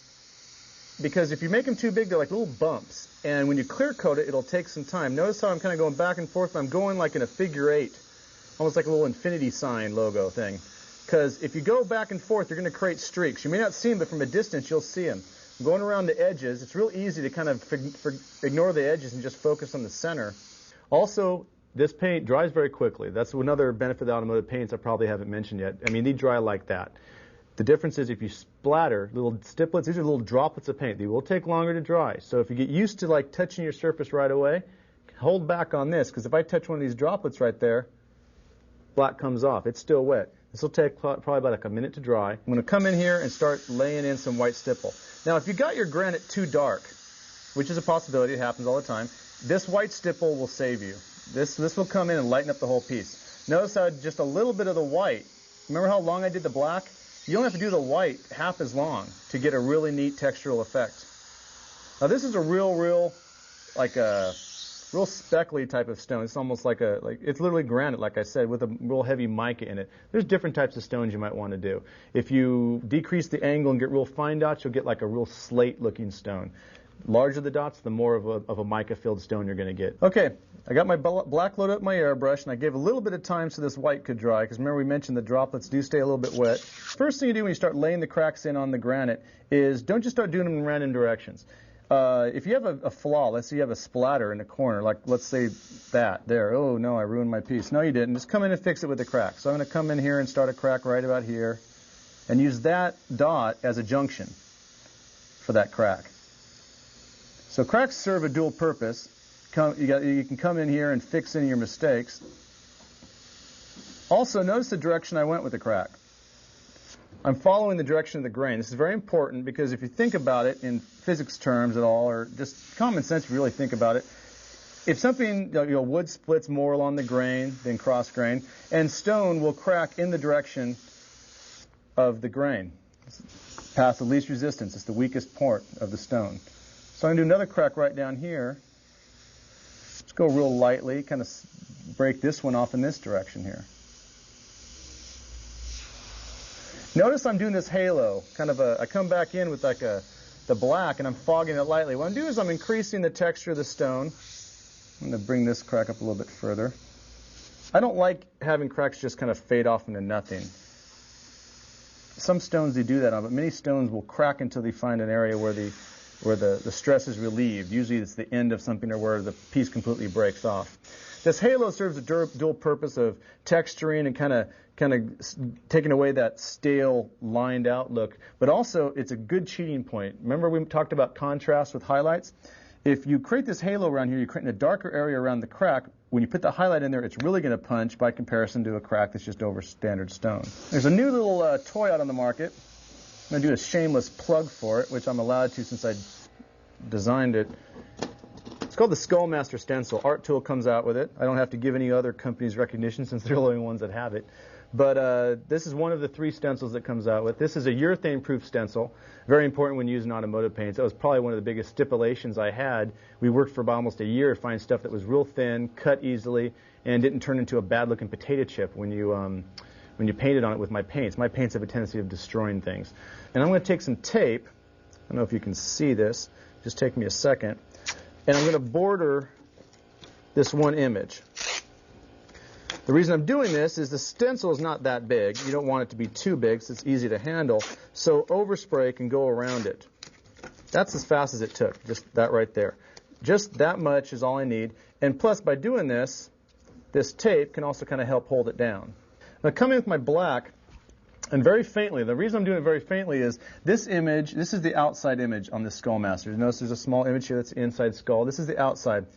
because if you make them too big, they're like little bumps. And when you clear coat it, it'll take some time. Notice how I'm kind of going back and forth. I'm going like in a figure 8, almost like a little infinity sign logo thing. Because if you go back and forth, you're going to create streaks. You may not see them, but from a distance, you'll see them. Going around the edges, it's real easy to kind of ignore the edges and just focus on the center. Also, this paint dries very quickly. That's another benefit of the automotive paints I probably haven't mentioned yet. I mean, they dry like that. The difference is if you splatter little stiplets, these are little droplets of paint. They will take longer to dry. So if you get used to like touching your surface right away, hold back on this, because if I touch one of these droplets right there, black comes off. It's still wet. This will take probably about like a minute to dry. I'm going to come in here and start laying in some white stipple. Now, if you got your granite too dark, which is a possibility, it happens all the time, this white stipple will save you. This will come in and lighten up the whole piece. Notice how just a little bit of the white, remember how long I did the black? You only have to do the white half as long to get a really neat textural effect. Now this is a real speckly type of stone. It's almost like it's literally granite, like I said, with a real heavy mica in it. There's different types of stones you might want to do. If you decrease the angle and get real fine dots, you'll get like a real slate-looking stone. Larger the dots, the more of a mica-filled stone you're going to get. Okay, I got my black loaded up my airbrush, and I gave a little bit of time so this white could dry, because remember we mentioned the droplets do stay a little bit wet. First thing you do when you start laying the cracks in on the granite is don't just start doing them in random directions. If you have a flaw, let's say you have a splatter in the corner, like let's say that there. Oh no, I ruined my piece. No, you didn't. Just come in and fix it with the crack. So I'm going to come in here and start a crack right about here, and use that dot as a junction for that crack. So cracks serve a dual purpose. You can come in here and fix any of your mistakes. Also, notice the direction I went with the crack. I'm following the direction of the grain. This is very important because if you think about it in physics terms at all, or just common sense if you really think about it, if something, wood splits more along the grain than cross grain, and stone will crack in the direction of the grain. Path of least resistance. It's the weakest part of the stone. So I'm going to do another crack right down here. Just go real lightly, kind of break this one off in this direction here. Notice I'm doing this halo, I come back in with like the black and I'm fogging it lightly. What I'm doing is I'm increasing the texture of the stone. I'm going to bring this crack up a little bit further. I don't like having cracks just kind of fade off into nothing. Some stones they do that on, but many stones will crack until they find an area where the stress is relieved. Usually it's the end of something or where the piece completely breaks off. This halo serves a dual purpose of texturing and kind of taking away that stale, lined out look, but also it's a good cheating point. Remember we talked about contrast with highlights? If you create this halo around here, you're creating a darker area around the crack. When you put the highlight in there, it's really going to punch by comparison to a crack that's just over standard stone. There's a new little toy out on the market. I'm going to do a shameless plug for it, which I'm allowed to since I designed it. It's called the Skullmaster Stencil. Art Tool comes out with it. I don't have to give any other companies recognition since they're the only ones that have it. But this is one of the 3 stencils that comes out with. This is a urethane-proof stencil. Very important when using automotive paints. That was probably one of the biggest stipulations I had. We worked for about almost a year to find stuff that was real thin, cut easily, and didn't turn into a bad-looking potato chip when you painted on it with my paints. My paints have a tendency of destroying things. And I'm going to take some tape. I don't know if you can see this. Just take me a second. And I'm going to border this one image. The reason I'm doing this is the stencil is not that big. You don't want it to be too big, so it's easy to handle. So overspray can go around it. That's as fast as it took, just that right there. Just that much is all I need. And plus, by doing this, this tape can also kind of help hold it down. Now, coming with my black, and very faintly, the reason I'm doing it very faintly is this image, this is the outside image on this Skullmaster. Notice there's a small image here that's the inside skull. This is the outside.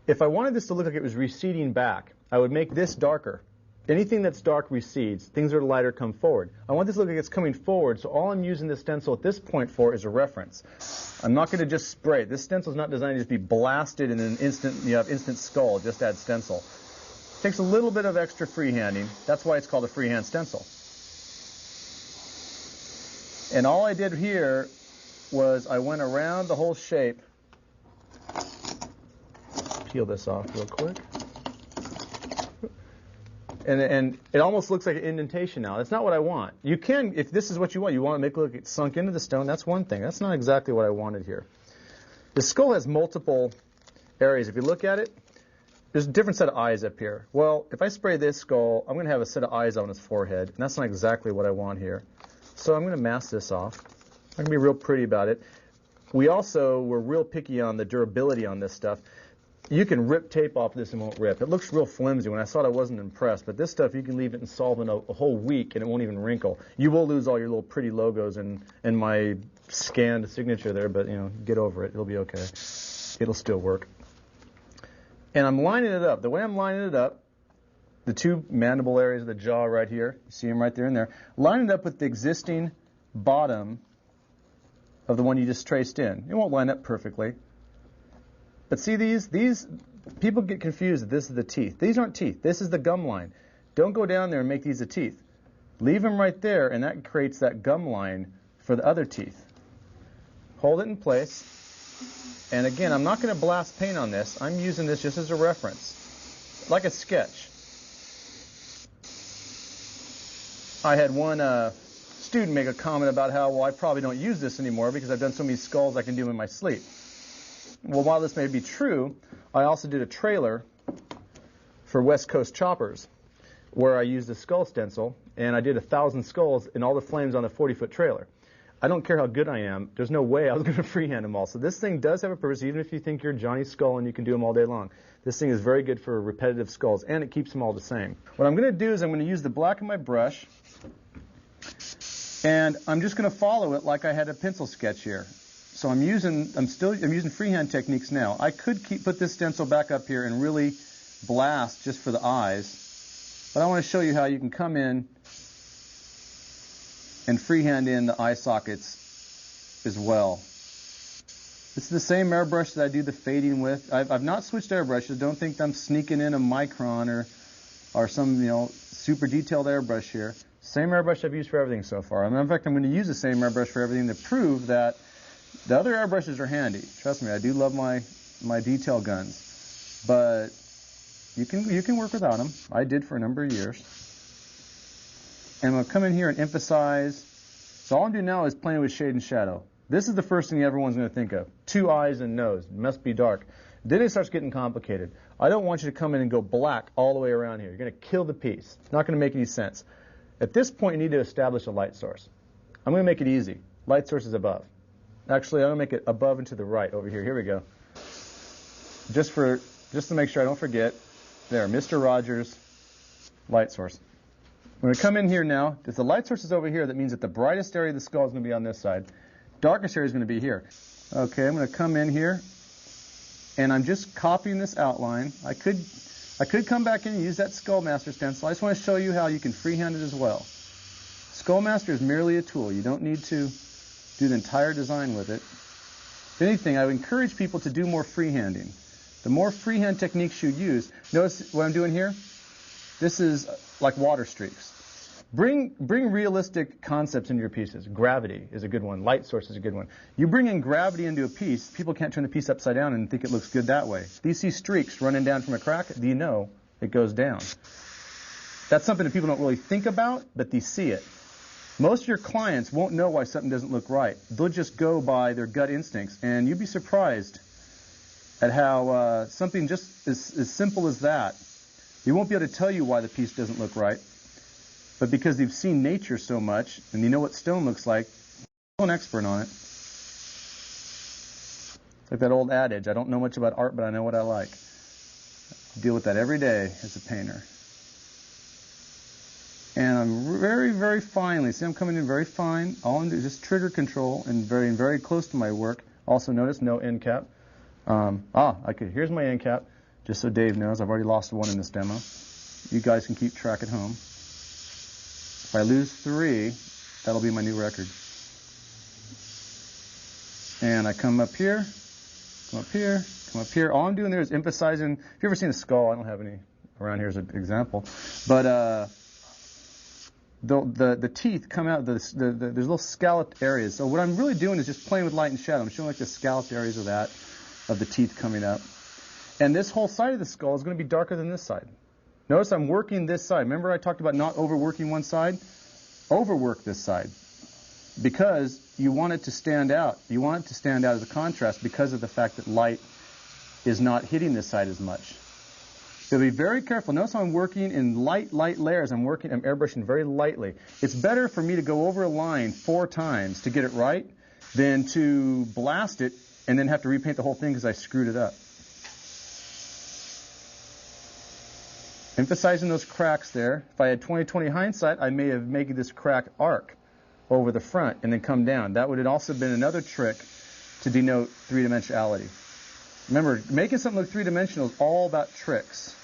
If I wanted this to look like it was receding back, I would make this darker. Anything that's dark recedes. Things that are lighter come forward. I want this to look like it's coming forward, so all I'm using this stencil at this point for is a reference. I'm not going to just spray it. This stencil is not designed to just be blasted in an instant, you have instant skull, just add stencil. It takes a little bit of extra freehanding. That's why it's called a freehand stencil. And all I did here was I went around the whole shape. Peel this off real quick. And it almost looks like an indentation now. That's not what I want. You can, if this is what you want to make it look like it's sunk into the stone, that's one thing. That's not exactly what I wanted here. The skull has multiple areas. If you look at it, there's a different set of eyes up here. Well, if I spray this skull, I'm going to have a set of eyes on his forehead, and that's not exactly what I want here. So I'm going to mask this off. I'm going to be real pretty about it. We also were real picky on the durability on this stuff. You can rip tape off this and it won't rip. It looks real flimsy. When I saw it, I wasn't impressed. But this stuff, you can leave it in solvent a whole week and it won't even wrinkle. You will lose all your little pretty logos and my scanned signature there, but get over it. It'll be okay. It'll still work. And I'm lining it up. The way I'm lining it up, the 2 mandible areas of the jaw right here, you see them right there and there, line it up with the existing bottom of the one you just traced in. It won't line up perfectly. But see these people get confused that this is the teeth. These aren't teeth. This is the gum line. Don't go down there and make these the teeth. Leave them right there, and that creates that gum line for the other teeth. Hold it in place. And again, I'm not going to blast paint on this. I'm using this just as a reference, like a sketch. I had one student make a comment about how, well, I probably don't use this anymore because I've done so many skulls I can do in my sleep. Well, while this may be true, I also did a trailer for West Coast Choppers where I used a skull stencil, and I did 1,000 skulls in all the flames on a 40-foot trailer. I don't care how good I am. There's no way I was going to freehand them all. So this thing does have a purpose, even if you think you're Johnny Skull and you can do them all day long. This thing is very good for repetitive skulls, and it keeps them all the same. What I'm going to do is I'm going to use the black of my brush, and I'm just going to follow it like I had a pencil sketch here. So I'm using freehand techniques now. I could put this stencil back up here and really blast just for the eyes, but I want to show you how you can come in and freehand in the eye sockets as well. This is the same airbrush that I do the fading with. I've not switched airbrushes. Don't think I'm sneaking in a micron or some super detailed airbrush here. Same airbrush I've used for everything so far. In fact, I'm going to use the same airbrush for everything to prove that the other airbrushes are handy. Trust me, I do love my detail guns, but you can work without them. I did for a number of years. And I'm going to come in here and emphasize. So all I'm doing now is playing with shade and shadow. This is the first thing everyone's going to think of. 2 eyes and nose. It must be dark. Then it starts getting complicated. I don't want you to come in and go black all the way around here. You're going to kill the piece. It's not going to make any sense. At this point, you need to establish a light source. I'm going to make it easy. Light source is above. Actually, I'm going to make it above and to the right over here. Here we go. Just to make sure I don't forget. There, Mr. Rogers, light source. I'm going to come in here now. If the light source is over here, that means that the brightest area of the skull is going to be on this side. Darkest area is going to be here. Okay, I'm going to come in here, and I'm just copying this outline. I could come back in and use that Skullmaster stencil. I just want to show you how you can freehand it as well. Skullmaster is merely a tool. You don't need to do the entire design with it. If anything, I would encourage people to do more freehanding. The more freehand techniques you use, notice what I'm doing here? This is like water streaks. Bring realistic concepts into your pieces. Gravity is a good one. Light source is a good one. You bring in gravity into a piece, people can't turn the piece upside down and think it looks good that way. If you see streaks running down from a crack, do you know it goes down? That's something that people don't really think about, but they see it. Most of your clients won't know why something doesn't look right. They'll just go by their gut instincts, and you'd be surprised at how something just as simple as that, you won't be able to tell you why the piece doesn't look right. But because they've seen nature so much, and you know what stone looks like, you're an expert on it. It's like that old adage, I don't know much about art, but I know what I like. I deal with that every day as a painter. And I'm very, very finely, see I'm coming in very fine. All I'm doing is just trigger control and very close to my work. Also notice no end cap. Here's my end cap, just so Dave knows. I've already lost one in this demo. You guys can keep track at home. If I lose 3, that'll be my new record. And I come up here, come up here, come up here. All I'm doing there is emphasizing. If you've ever seen a skull, I don't have any around here as an example, but the teeth come out. There's little scalloped areas. So what I'm really doing is just playing with light and shadow. I'm showing like the scalloped areas of the teeth coming up. And this whole side of the skull is going to be darker than this side. Notice I'm working this side. Remember I talked about not overworking one side? Overwork this side because you want it to stand out. You want it to stand out as a contrast because of the fact that light is not hitting this side as much. So be very careful. Notice I'm working in light layers. I'm airbrushing very lightly. It's better for me to go over a line 4 times to get it right than to blast it and then have to repaint the whole thing because I screwed it up. Emphasizing those cracks there. If I had 20/20 hindsight, I may have made this crack arc over the front and then come down. That would have also been another trick to denote 3-dimensionality. Remember, making something look 3-dimensional is all about tricks.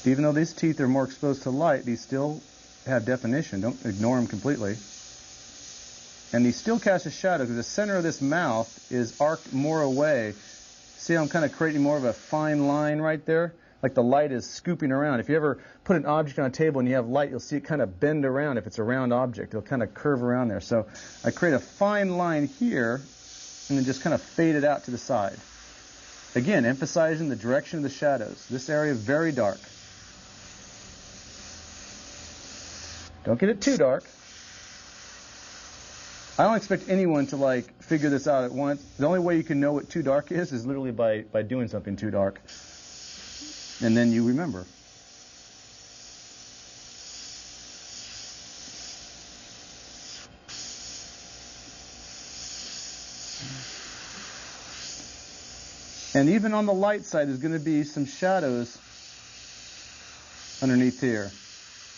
Even though these teeth are more exposed to light, these still have definition. Don't ignore them completely. And these still cast a shadow because the center of this mouth is arced more away. See how I'm kind of creating more of a fine line right there? Like the light is scooping around. If you ever put an object on a table and you have light, you'll see it kind of bend around. If it's a round object, it'll kind of curve around there. So I create a fine line here and then just kind of fade it out to the side. Again, emphasizing the direction of the shadows. This area is very dark. Don't get it too dark. I don't expect anyone to figure this out at once. The only way you can know what too dark is literally by doing something too dark. And then you remember. And even on the light side, there's going to be some shadows underneath here.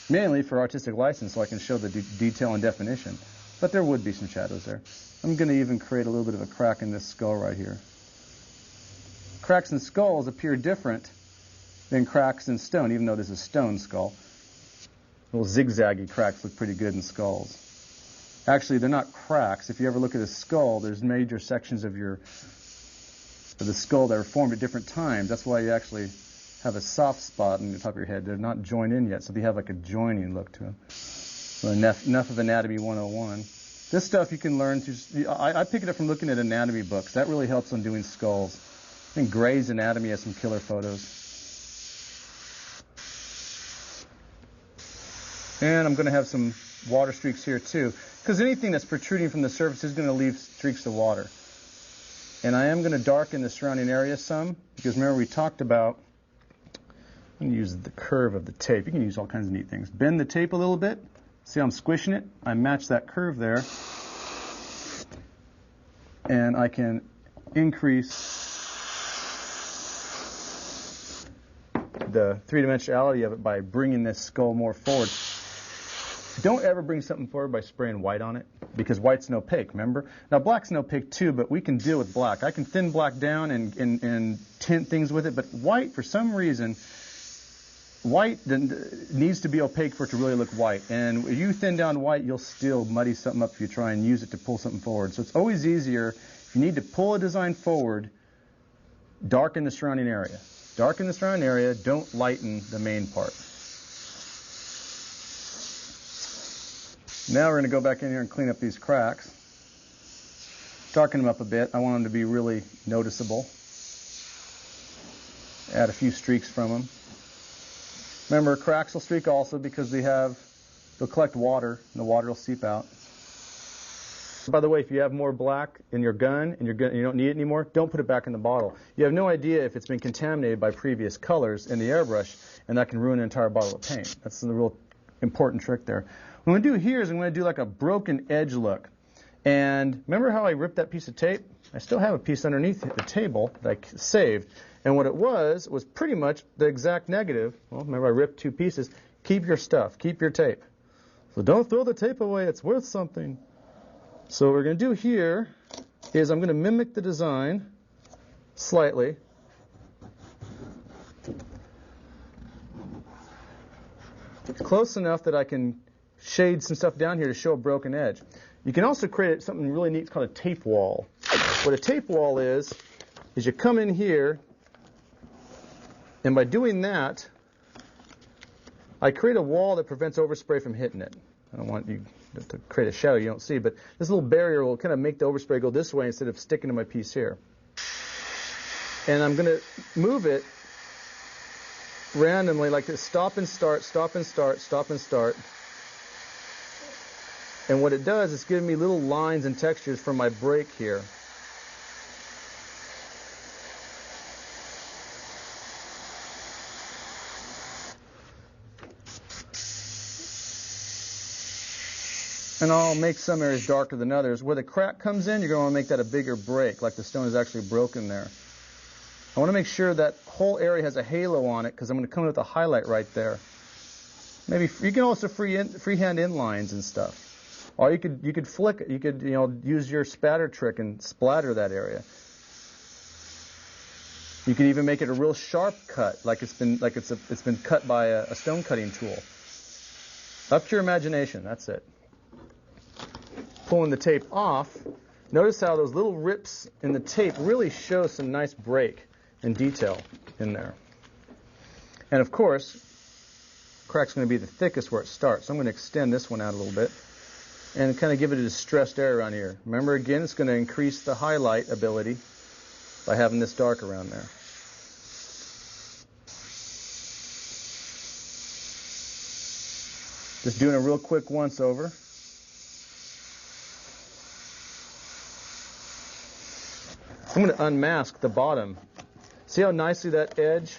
Mainly for artistic license, so I can show the detail and definition. But there would be some shadows there. I'm going to even create a little bit of a crack in this skull right here. Cracks in skulls appear different than cracks in stone, even though this is stone skull. Little zigzaggy cracks look pretty good in skulls. Actually, they're not cracks. If you ever look at a skull, there's major sections of the skull that are formed at different times. That's why you actually have a soft spot on the top of your head. They're not joined in yet, so they have like a joining look to them. Well, enough of Anatomy 101. This stuff you can learn through. I pick it up from looking at anatomy books. That really helps on doing skulls. I think Gray's Anatomy has some killer photos. And I'm going to have some water streaks here too, because anything that's protruding from the surface is going to leave streaks of water. And I am going to darken the surrounding area some, because remember we talked about, I'm going to use the curve of the tape. You can use all kinds of neat things. Bend the tape a little bit. See how I'm squishing it? I match that curve there. And I can increase the three-dimensionality of it by bringing this skull more forward. Don't ever bring something forward by spraying white on it, because white's an opaque, remember? Now, black's an opaque too, but we can deal with black. I can thin black down and tint things with it, but white, for some reason, white needs to be opaque for it to really look white. And if you thin down white, you'll still muddy something up if you try and use it to pull something forward. So it's always easier, if you need to pull a design forward, darken the surrounding area. Darken the surrounding area, don't lighten the main part. Now we're going to go back in here and clean up these cracks. Darken them up a bit. I want them to be really noticeable. Add a few streaks from them. Remember, cracks will streak also because they'll collect water, and the water will seep out. By the way, if you have more black in your gun and you don't need it anymore, don't put it back in the bottle. You have no idea if it's been contaminated by previous colors in the airbrush, and that can ruin an entire bottle of paint. That's the real important trick there. What I'm going to do here is I'm going to do like a broken edge look. And remember how I ripped that piece of tape? I still have a piece underneath the table that I saved. And what it was pretty much the exact negative. Well, remember I ripped two pieces. Keep your stuff. Keep your tape. So don't throw the tape away. It's worth something. So what we're going to do here is I'm going to mimic the design slightly. It's close enough that I can shade some stuff down here to show a broken edge. You can also create something really neat. It's called a tape wall. What a tape wall is you come in here, and by doing that, I create a wall that prevents overspray from hitting it. I don't want you to create a shadow you don't see, but this little barrier will kind of make the overspray go this way instead of sticking to my piece here. And I'm going to move it randomly like this. Stop and start, stop and start, stop and start. And what it does is give me little lines and textures from my break here. And I'll make some areas darker than others. Where the crack comes in, you're going to want to make that a bigger break, like the stone is actually broken there. I want to make sure that whole area has a halo on it, because I'm going to come in with a highlight right there. Maybe you can also freehand inlines and stuff. Or you could flick it. You could use your spatter trick and splatter that area. You could even make it a real sharp cut, like it's been cut by a stone cutting tool. Up to your imagination. That's it. Pulling the tape off, notice how those little rips in the tape really show some nice break and detail in there. And of course, crack's going to be the thickest where it starts. So I'm going to extend this one out a little bit and kind of give it a distressed area around here. Remember, again, it's going to increase the highlight ability by having this dark around there. Just doing a real quick once over. I'm going to unmask the bottom. See how nicely that edge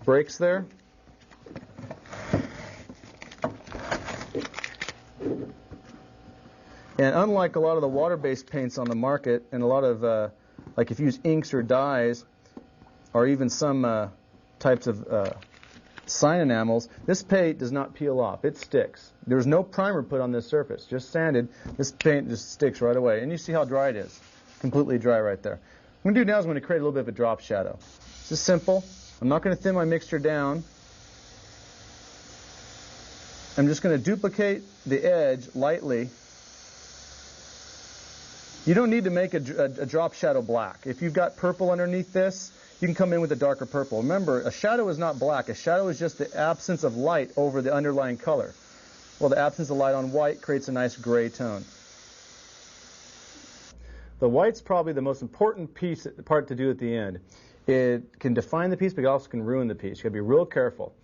breaks there? And unlike a lot of the water-based paints on the market, and a lot of, like if you use inks or dyes, or even some types of sign enamels, this paint does not peel off. It sticks. There's no primer put on this surface, just sanded. This paint just sticks right away. And you see how dry it is. Completely dry right there. I'm going to do now is I'm going to create a little bit of a drop shadow. This is simple. I'm not going to thin my mixture down. I'm just going to duplicate the edge lightly. You don't need to make a drop shadow black. If you've got purple underneath this, you can come in with a darker purple. Remember, a shadow is not black. A shadow is just the absence of light over the underlying color. Well, the absence of light on white creates a nice gray tone. The white's probably the most important part to do at the end. It can define the piece, but it also can ruin the piece. You've got to be real careful.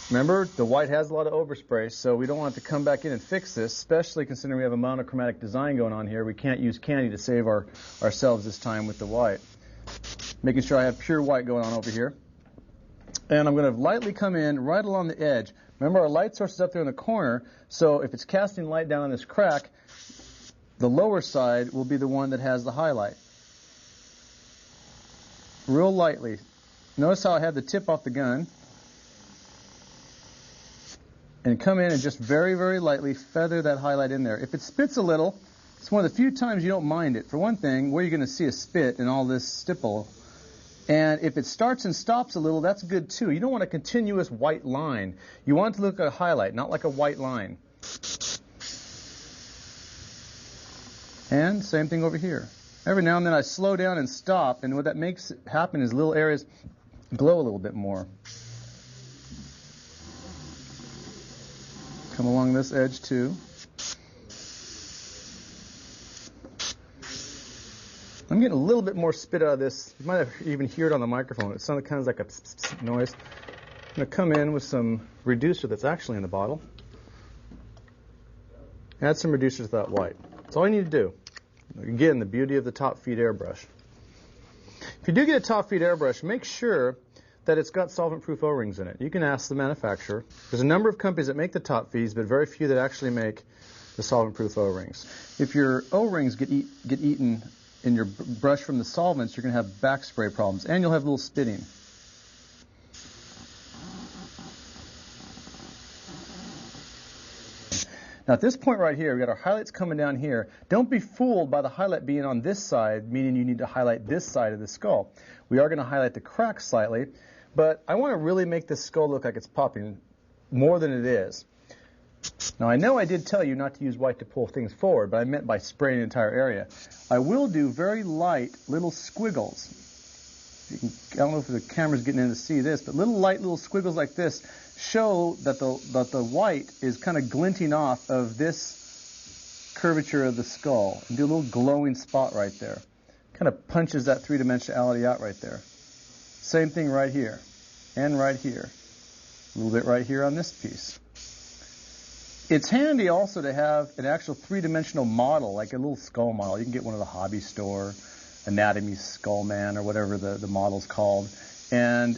Remember, the white has a lot of overspray, so we don't want to come back in and fix this, especially considering we have a monochromatic design going on here. We can't use candy to save ourselves this time with the white. Making sure I have pure white going on over here. And I'm going to lightly come in right along the edge. Remember, our light source is up there in the corner, so if it's casting light down on this crack, the lower side will be the one that has the highlight. Real lightly. Notice how I have the tip off the gun. And come in and just very, very lightly feather that highlight in there. If it spits a little, it's one of the few times you don't mind it. For one thing, where you're going to see a spit in all this stipple. And if it starts and stops a little, that's good too. You don't want a continuous white line. You want it to look like a highlight, not like a white line. And same thing over here. Every now and then I slow down and stop, and what that makes happen is little areas glow a little bit more. Come along this edge too. I'm getting a little bit more spit out of this. You might have even heard it on the microphone. It sounded kind of like a pss, pss noise. I'm going to come in with some reducer that's actually in the bottle. Add some reducer to that white. That's all you need to do. Again, the beauty of the top feed airbrush. If you do get a top feed airbrush, make sure that it's got solvent-proof O-rings in it. You can ask the manufacturer. There's a number of companies that make the top feeds, but very few that actually make the solvent-proof O-rings. If your O-rings get eaten in your brush from the solvents, you're going to have back spray problems, and you'll have a little spitting. Now at this point right here, we've got our highlights coming down here. Don't be fooled by the highlight being on this side, meaning you need to highlight this side of the skull. We are going to highlight the crack slightly, but I want to really make this skull look like it's popping more than it is. Now I know I did tell you not to use white to pull things forward, but I meant by spraying the entire area. I will do very light little squiggles. I don't know if the camera's getting in to see this, but light little squiggles like this show that the white is kind of glinting off of this curvature of the skull. And do a little glowing spot right there. Kind of punches that three-dimensionality out right there. Same thing right here and right here. A little bit right here on this piece. It's handy also to have an actual three-dimensional model, like a little skull model. You can get one at the hobby store, Anatomy Skull Man, or whatever the model's called. And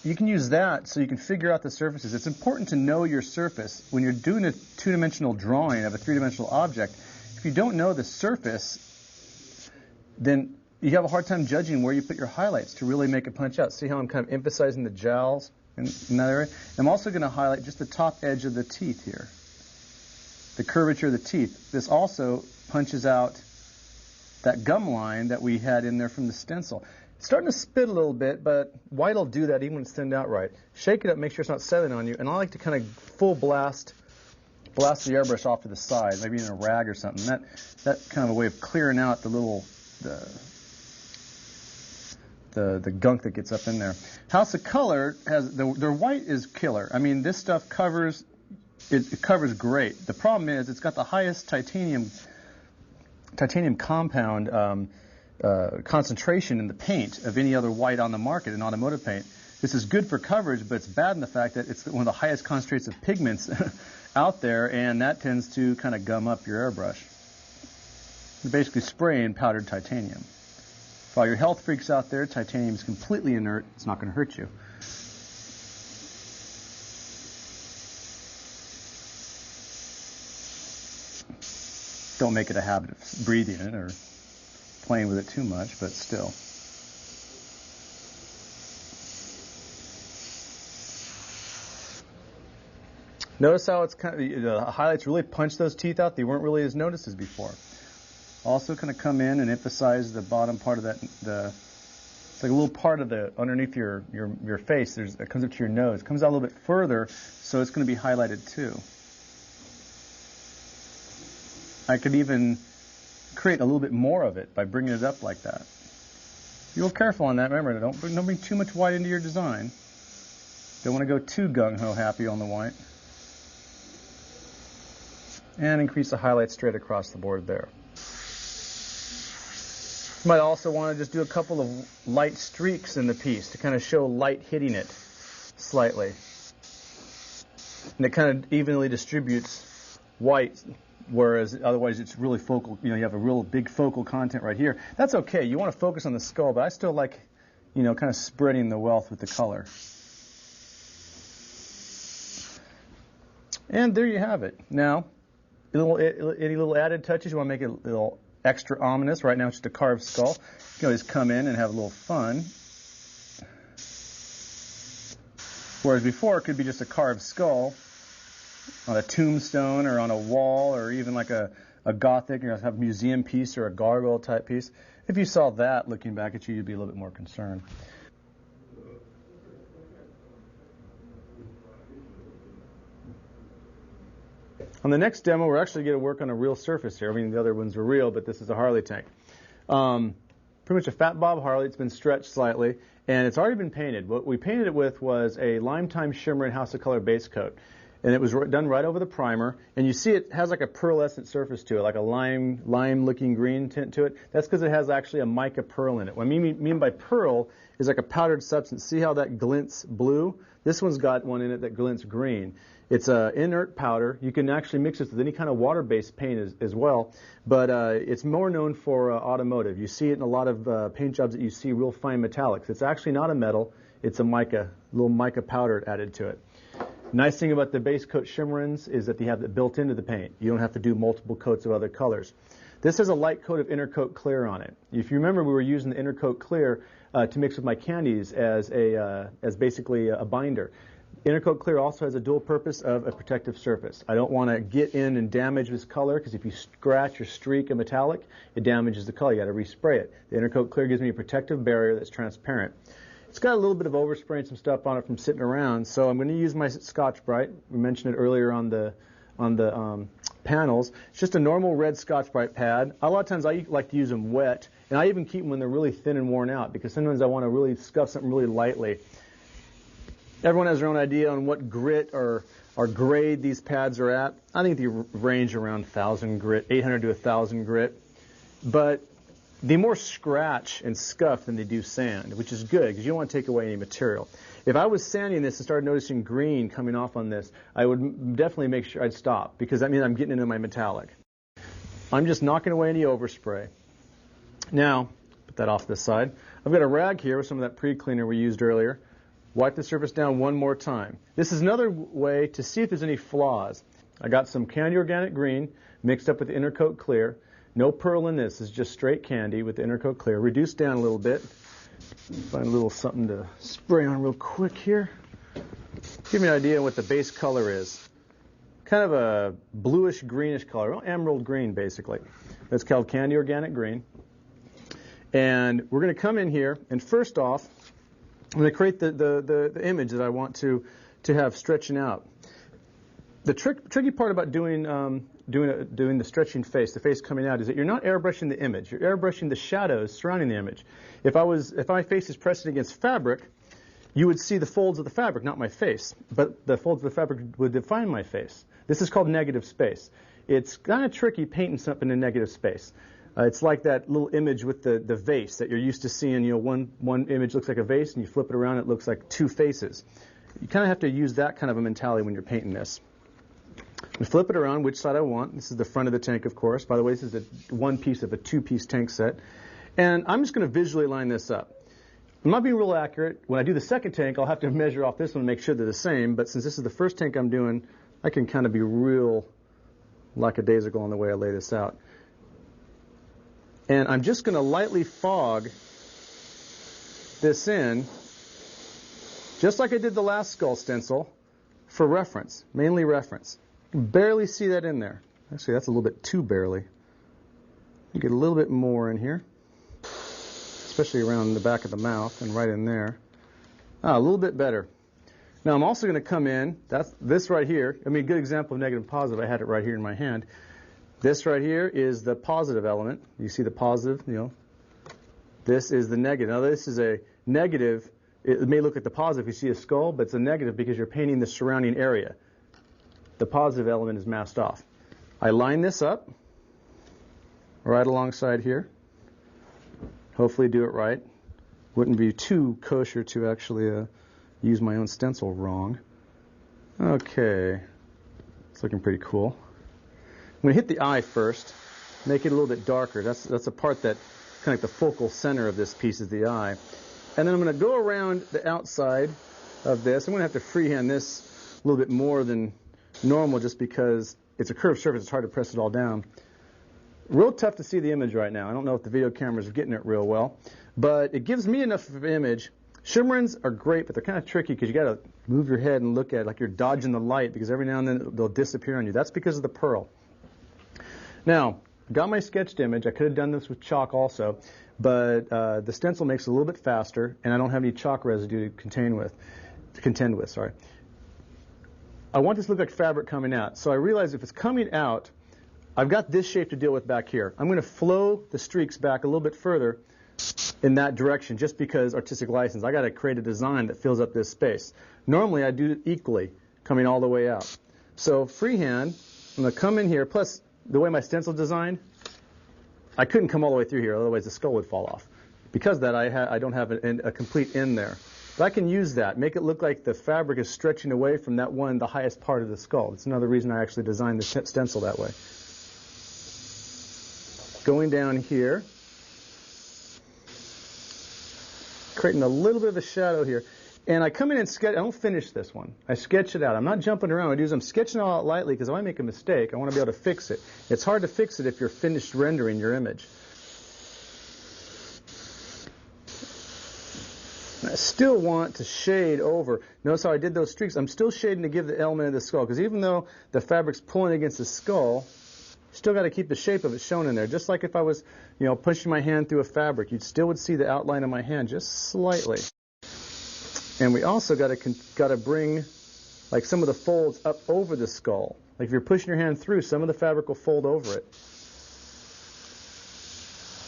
you can use that so you can figure out the surfaces. It's important to know your surface. When you're doing a two-dimensional drawing of a three-dimensional object, if you don't know the surface, then you have a hard time judging where you put your highlights to really make it punch out. See how I'm kind of emphasizing the jowls in that area? I'm also going to highlight just the top edge of the teeth here, the curvature of the teeth. This also punches out that gum line that we had in there from the stencil. It's starting to spit a little bit, but white will do that even when it's thinned out right. Shake it up, make sure it's not settling on you, and I like to kind of full blast the airbrush off to the side, maybe in a rag or something. That kind of a way of clearing out the little the gunk that gets up in there. House of Color has their white is killer. I mean, this stuff covers great. The problem is it's got the highest titanium compound concentration in the paint of any other white on the market in automotive paint. This is good for coverage, but it's bad in the fact that it's one of the highest concentrates of pigments out there, and that tends to kind of gum up your airbrush. You're basically spraying powdered titanium. For all your health freaks out there, titanium is completely inert. It's not going to hurt you. Don't make it a habit of breathing it or playing with it too much, but still. Notice how it's kind of, the highlights really punch those teeth out. They weren't really as noticed as before. also kind of come in and emphasize the bottom part of that. It's like a little part of the underneath your face. It comes up to your nose. It comes out a little bit further, so it's going to be highlighted too. I could even create a little bit more of it by bringing it up like that. Be real careful on that. Remember, don't bring too much white into your design. Don't want to go too gung-ho happy on the white. And increase the highlights straight across the board there. You might also want to just do a couple of light streaks in the piece to kind of show light hitting it slightly. And it kind of evenly distributes white, whereas otherwise it's really focal. You have a real big focal content right here. That's okay. You want to focus on the skull, but I still like, kind of spreading the wealth with the color. And there you have it. Now, any little added touches, you want to make it a little extra ominous. Right now it's just a carved skull. You can always come in and have a little fun. Whereas before it could be just a carved skull on a tombstone or on a wall or even like a Gothic, have a museum piece or a gargoyle type piece. If you saw that looking back at you, you'd be a little bit more concerned. On the next demo, we're actually going to work on a real surface here. I mean, the other ones were real, but this is a Harley tank. Pretty much a Fat Bob Harley. It's been stretched slightly, and it's already been painted. What we painted it with was a Lime Time Shimmer and House of Color base coat. And it was done right over the primer. And you see it has like a pearlescent surface to it, like a lime-looking green tint to it. That's because it has actually a mica pearl in it. What I mean by pearl is like a powdered substance. See how that glints blue? This one's got one in it that glints green. It's an inert powder. You can actually mix it with any kind of water-based paint as well, but it's more known for automotive. You see it in a lot of paint jobs that you see real fine metallics. It's actually not a metal. It's a mica, little mica powder added to it. Nice thing about the base coat shimmerins is that they have it built into the paint. You don't have to do multiple coats of other colors. This has a light coat of intercoat clear on it. If you remember, we were using the intercoat clear to mix with my candies as basically a binder. Intercoat clear also has a dual purpose of a protective surface. I don't want to get in and damage this color because if you scratch or streak a metallic, it damages the color. You got to respray it. The intercoat clear gives me a protective barrier that's transparent. It's got a little bit of overspray and some stuff on it from sitting around, so I'm going to use my Scotch-Brite. We mentioned it earlier on the panels. It's just a normal red Scotch-Brite pad. A lot of times I like to use them wet, and I even keep them when they're really thin and worn out because sometimes I want to really scuff something really lightly. Everyone has their own idea on what grit or grade these pads are at. I think they range around 1,000 grit, 800 to 1,000 grit. But they more scratch and scuff than they do sand, which is good because you don't want to take away any material. If I was sanding this and started noticing green coming off on this, I would definitely make sure I'd stop because that means I'm getting into my metallic. I'm just knocking away any overspray. Now, put that off to the side. I've got a rag here with some of that pre-cleaner we used earlier. Wipe the surface down one more time. This is another way to see if there's any flaws. I got some candy organic green mixed up with the intercoat clear. No pearl in this. It's just straight candy with the intercoat clear. Reduced down a little bit. Find a little something to spray on real quick here. Give me an idea of what the base color is. Kind of a bluish greenish color. Well, emerald green basically. That's called candy organic green. And we're going to come in here and first off I'm going to create the image that I want to have stretching out. The tricky part about doing the stretching face, the face coming out, is that you're not airbrushing the image. You're airbrushing the shadows surrounding the image. If my face is pressing against fabric, you would see the folds of the fabric, not my face. But the folds of the fabric would define my face. This is called negative space. It's kind of tricky painting something in negative space. It's like that little image with the vase that you're used to seeing. One image looks like a vase, and you flip it around, it looks like two faces. You kind of have to use that kind of a mentality when you're painting this. And flip it around which side I want. This is the front of the tank, of course. By the way, this is one piece of a two-piece tank set. And I'm just going to visually line this up. I'm not being real accurate. When I do the second tank, I'll have to measure off this one and make sure they're the same. But since this is the first tank I'm doing, I can kind of be real lackadaisical on the way I lay this out. And I'm just going to lightly fog this in, just like I did the last skull stencil, for reference, mainly reference. You can barely see that in there. Actually, that's a little bit too barely. You get a little bit more in here, especially around the back of the mouth and right in there. A little bit better. Now I'm also going to come in, that's this right here. I mean, good example of negative and positive. I had it right here in my hand. This right here is the positive element. You see the positive, you know. This is the negative. Now this is a negative. It may look like the positive if you see a skull, but it's a negative because you're painting the surrounding area. The positive element is masked off. I line this up right alongside here. Hopefully do it right. Wouldn't be too kosher to actually use my own stencil wrong. Okay, it's looking pretty cool. I'm going to hit the eye first, make it a little bit darker. That's a part that kind of like the focal center of this piece is the eye. And then I'm going to go around the outside of this. I'm going to have to freehand this a little bit more than normal just because it's a curved surface. It's hard to press it all down. Real tough to see the image right now. I don't know if the video cameras are getting it real well, but it gives me enough of an image. Shimmerin's are great, but they're kind of tricky because you got to move your head and look at it like you're dodging the light because every now and then they'll disappear on you. That's because of the pearl. Now, got my sketched image. I could have done this with chalk also, but the stencil makes it a little bit faster, and I don't have any chalk residue to contend with. Sorry. I want this to look like fabric coming out, so I realize if it's coming out, I've got this shape to deal with back here. I'm going to flow the streaks back a little bit further in that direction just because artistic license. I got to create a design that fills up this space. Normally, I do it equally, coming all the way out. So freehand, I'm going to come in here, plus the way my stencil is designed, I couldn't come all the way through here, otherwise the skull would fall off. Because of that, I don't have a complete end there. But I can use that, make it look like the fabric is stretching away from that one, the highest part of the skull. It's another reason I actually designed the stencil that way. Going down here, creating a little bit of a shadow here. And I come in and sketch. I don't finish this one. I sketch it out. I'm not jumping around. What I do is I'm sketching it out lightly because if I make a mistake, I want to be able to fix it. It's hard to fix it if you're finished rendering your image. I still want to shade over. Notice how I did those streaks. I'm still shading to give the element of the skull because even though the fabric's pulling against the skull, still got to keep the shape of it shown in there. Just like if I was, pushing my hand through a fabric, you still would see the outline of my hand just slightly. And we also got to bring like some of the folds up over the skull. Like if you're pushing your hand through, some of the fabric will fold over it.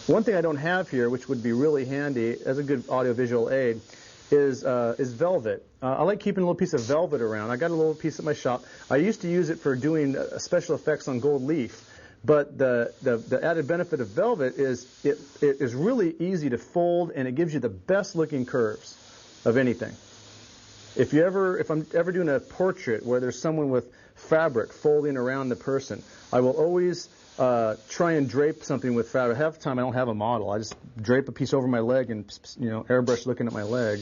One thing I don't have here, which would be really handy as a good audiovisual aid, is velvet. I like keeping a little piece of velvet around. I got a little piece at my shop. I used to use it for doing special effects on gold leaf. But the added benefit of velvet is it is really easy to fold, and it gives you the best looking curves of anything. If I'm ever doing a portrait where there's someone with fabric folding around the person, I will always try and drape something with fabric. Half the time I don't have a model. I just drape a piece over my leg and airbrush looking at my leg.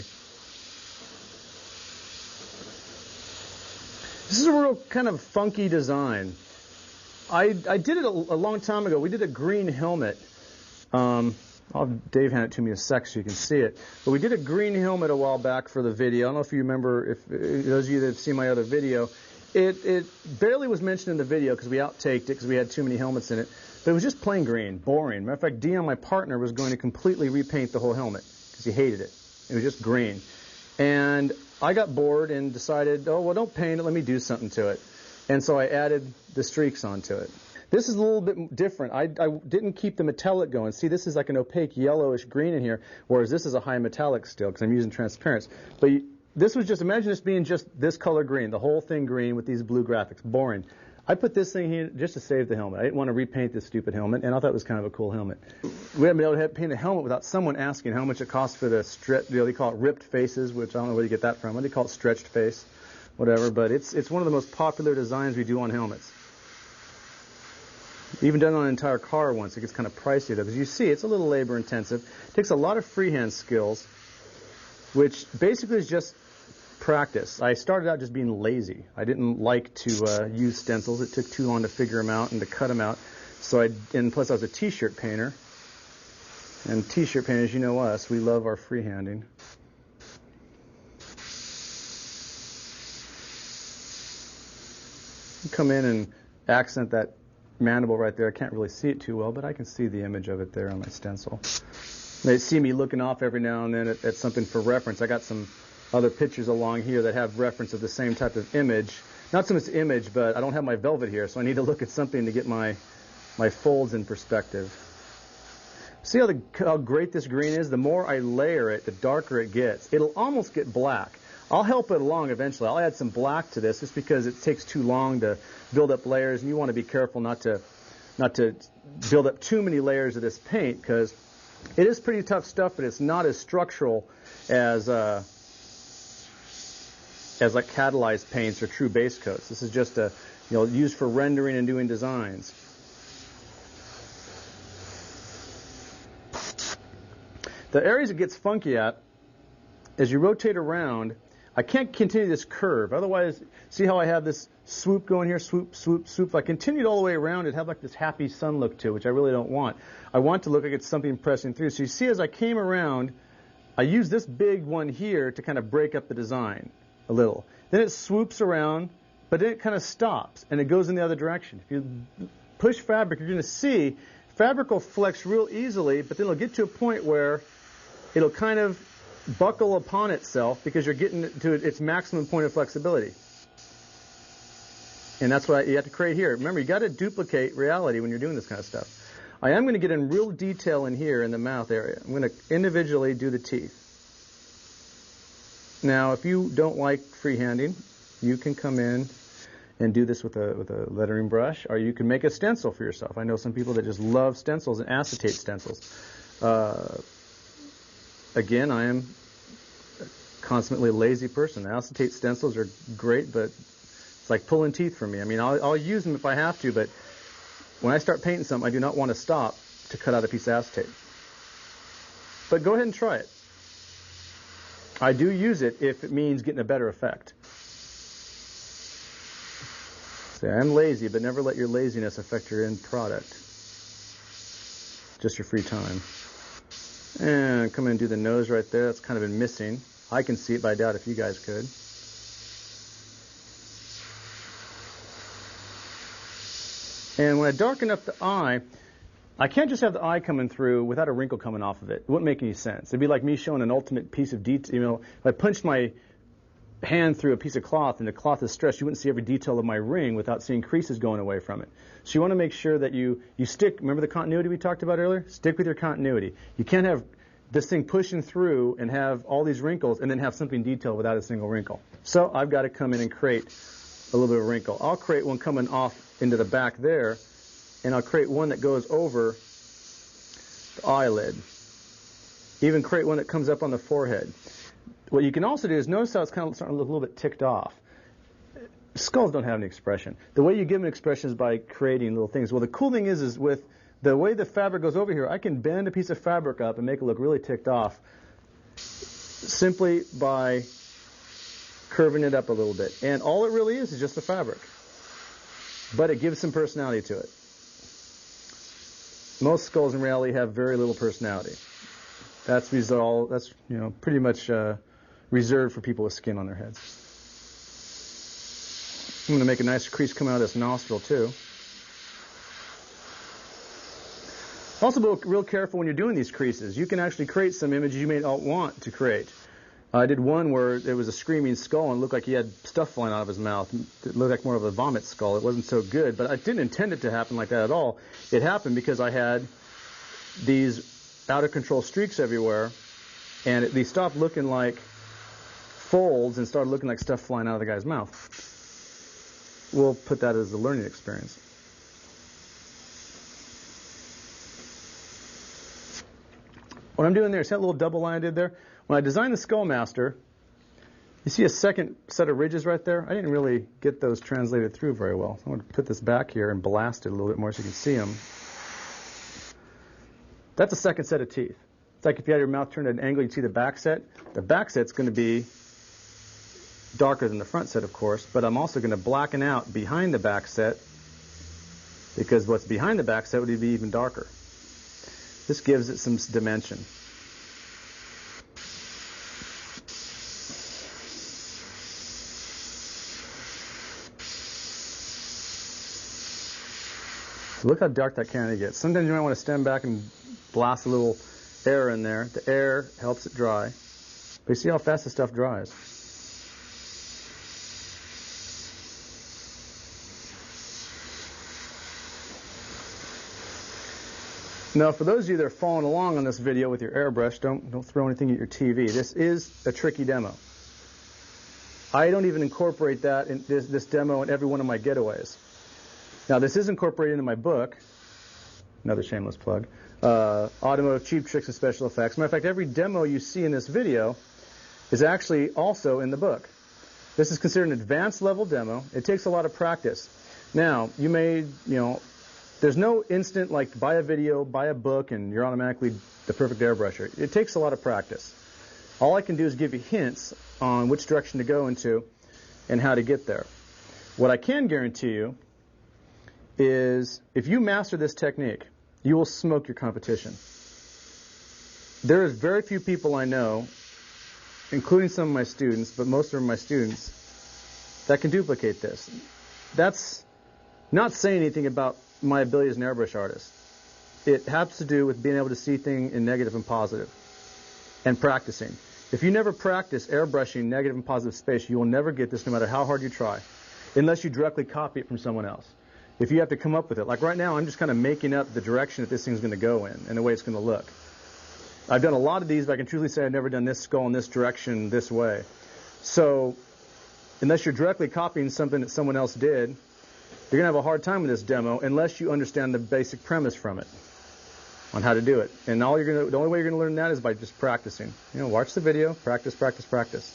This is a real kind of funky design. I did it a long time ago. We did a green helmet. I'll have Dave hand it to me in a sec so you can see it. But we did a green helmet a while back for the video. I don't know if you remember, if those of you that have seen my other video. It barely was mentioned in the video because we outtaked it because we had too many helmets in it. But it was just plain green, boring. Matter of fact, Dion, my partner, was going to completely repaint the whole helmet because he hated it. It was just green. And I got bored and decided, oh, well, don't paint it. Let me do something to it. And so I added the streaks onto it. This is a little bit different. I didn't keep the metallic going. See, this is like an opaque yellowish green in here, whereas this is a high metallic still because I'm using transparency. But this was just, imagine this being just this color green, the whole thing green with these blue graphics. Boring. I put this thing here just to save the helmet. I didn't want to repaint this stupid helmet, and I thought it was kind of a cool helmet. We haven't been able to paint a helmet without someone asking how much it costs for the they call it ripped faces, which I don't know where you get that from. What do you call it? Stretched face. Whatever, but it's one of the most popular designs we do on helmets. Even done on an entire car once. It gets kind of pricey though, because you see it's a little labor intensive. It takes a lot of freehand skills, which basically is just practice. I started out just being lazy. I didn't like to use stencils. It took too long to figure them out and to cut them out. And plus I was a t-shirt painter. And t-shirt painters, you know us, we love our freehanding. Come in and accent that mandible right there. I can't really see it too well, but I can see the image of it there on my stencil. They see me looking off every now and then at something for reference. I got some other pictures along here that have reference of the same type of image. Not so much image, but I don't have my velvet here, so I need to look at something to get my folds in perspective. See how great this green is? The more I layer it, the darker it gets. It'll almost get black. I'll help it along eventually. I'll add some black to this just because it takes too long to build up layers, and you want to be careful not to build up too many layers of this paint, because it is pretty tough stuff, but it's not as structural as like catalyzed paints or true base coats. This is just used for rendering and doing designs. The areas it gets funky at, as you rotate around, I can't continue this curve. Otherwise, see how I have this swoop going here, swoop, swoop, swoop. If I continued all the way around, it'd have like this happy sun look to it, which I really don't want. I want to look like it's something pressing through. So you see, as I came around, I used this big one here to kind of break up the design a little. Then it swoops around, but then it kind of stops, and it goes in the other direction. If you push fabric, you're going to see fabric will flex real easily, but then it'll get to a point where it'll kind of buckle upon itself because you're getting to its maximum point of flexibility. And that's what you have to create here. Remember, you got to duplicate reality when you're doing this kind of stuff. I am going to get in real detail in here in the mouth area. I'm going to individually do the teeth. Now, if you don't like freehanding, you can come in and do this with a lettering brush, or you can make a stencil for yourself. I know some people that just love stencils and acetate stencils. Again, I am a consummately lazy person. Acetate stencils are great, but it's like pulling teeth for me. I mean, I'll use them if I have to, but when I start painting something, I do not want to stop to cut out a piece of acetate. But go ahead and try it. I do use it if it means getting a better effect. See, I'm lazy, but never let your laziness affect your end product. Just your free time. And come in and do the nose right there. That's kind of been missing. I can see it, but I doubt if you guys could. And when I darken up the eye, I can't just have the eye coming through without a wrinkle coming off of it. It wouldn't make any sense. It'd be like me showing an ultimate piece of detail. If I punched my hand through a piece of cloth and the cloth is stretched, you wouldn't see every detail of my ring without seeing creases going away from it. So you want to make sure that you stick, remember the continuity we talked about earlier? Stick with your continuity. You can't have this thing pushing through and have all these wrinkles and then have something detailed without a single wrinkle. So I've got to come in and create a little bit of wrinkle. I'll create one coming off into the back there, and I'll create one that goes over the eyelid. Even create one that comes up on the forehead. What you can also do is notice how it's kind of starting to look a little bit ticked off. Skulls don't have any expression. The way you give an expression is by creating little things. Well, the cool thing is with the way the fabric goes over here, I can bend a piece of fabric up and make it look really ticked off simply by curving it up a little bit. And all it really is just the fabric. But it gives some personality to it. Most skulls in reality have very little personality. That's pretty much reserved for people with skin on their heads. I'm going to make a nice crease come out of this nostril too. Also, be real careful when you're doing these creases. You can actually create some images you may not want to create. I did one where there was a screaming skull and it looked like he had stuff flying out of his mouth. It looked like more of a vomit skull. It wasn't so good, but I didn't intend it to happen like that at all. It happened because I had these out-of-control streaks everywhere, and they stopped looking like folds and started looking like stuff flying out of the guy's mouth. We'll put that as a learning experience. What I'm doing there, see that little double line I did there? When I designed the Skull Master, you see a second set of ridges right there? I didn't really get those translated through very well. So I'm going to put this back here and blast it a little bit more so you can see them. That's a second set of teeth. It's like if you had your mouth turned at an angle, you'd see the back set. The back set's going to be darker than the front set, of course, but I'm also going to blacken out behind the back set because what's behind the back set would be even darker. This gives it some dimension. Look how dark that candy gets. Sometimes you might want to stand back and blast a little air in there. The air helps it dry. But you see how fast the stuff dries. Now, for those of you that are following along on this video with your airbrush, don't throw anything at your TV. This is a tricky demo. I don't even incorporate that in this demo in every one of my getaways. Now, this is incorporated into my book. Another shameless plug. Automotive Cheap Tricks and Special Effects. Matter of fact, every demo you see in this video is actually also in the book. This is considered an advanced level demo. It takes a lot of practice. Now, you may, there's no instant like buy a video, buy a book, and you're automatically the perfect airbrusher. It takes a lot of practice. All I can do is give you hints on which direction to go into and how to get there. What I can guarantee you is if you master this technique, you will smoke your competition. There is very few people I know, including some of my students, but most of my students, that can duplicate this. That's not saying anything about my ability as an airbrush artist. It has to do with being able to see things in negative and positive and practicing. If you never practice airbrushing negative and positive space, you will never get this no matter how hard you try, unless you directly copy it from someone else. If you have to come up with it, like right now, I'm just kind of making up the direction that this thing's going to go in and the way it's going to look. I've done a lot of these, but I can truly say I've never done this skull in this direction this way. So unless you're directly copying something that someone else did, you're going to have a hard time with this demo unless you understand the basic premise from it on how to do it. And the only way you're going to learn that is by just practicing. Watch the video, practice, practice, practice.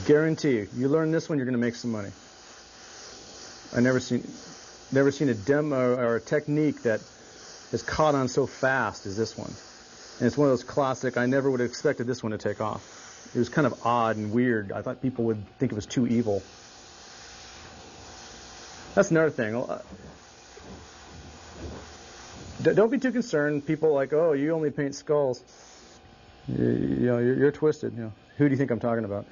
Guarantee you learn this one, you're going to make some money. I've never seen a demo or a technique that is caught on so fast as this one. And it's one of those classic, I never would have expected this one to take off. It was kind of odd and weird. I thought people would think it was too evil. That's another thing. Don't be too concerned. People like, oh, you only paint skulls. You're twisted. Who do you think I'm talking about?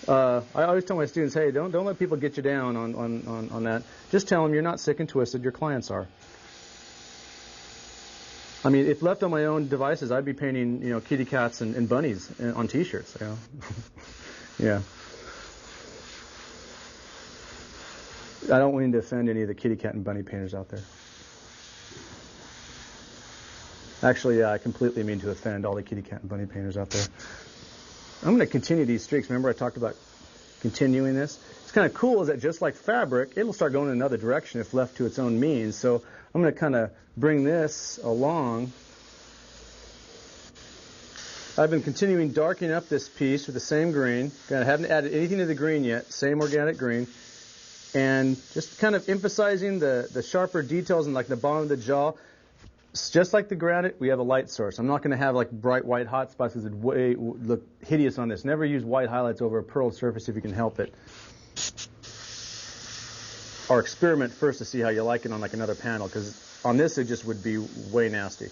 I always tell my students, hey, don't let people get you down on that. Just tell them you're not sick and twisted. Your clients are. I mean, if left on my own devices, I'd be painting, kitty cats and bunnies on T-shirts. Yeah. I don't mean to offend any of the kitty cat and bunny painters out there. Actually, I completely mean to offend all the kitty cat and bunny painters out there. I'm going to continue these streaks. Remember I talked about continuing this? It's kind of cool is that just like fabric, it'll start going in another direction if left to its own means. So I'm going to kind of bring this along. I've been continuing darkening up this piece with the same green. I haven't added anything to the green yet, same organic green. And just kind of emphasizing the sharper details in like the bottom of the jaw. Just like the granite, we have a light source. I'm not going to have like bright white hot spots because it would look hideous on this. Never use white highlights over a pearled surface if you can help it. Or experiment first to see how you like it on like another panel, because on this it just would be way nasty.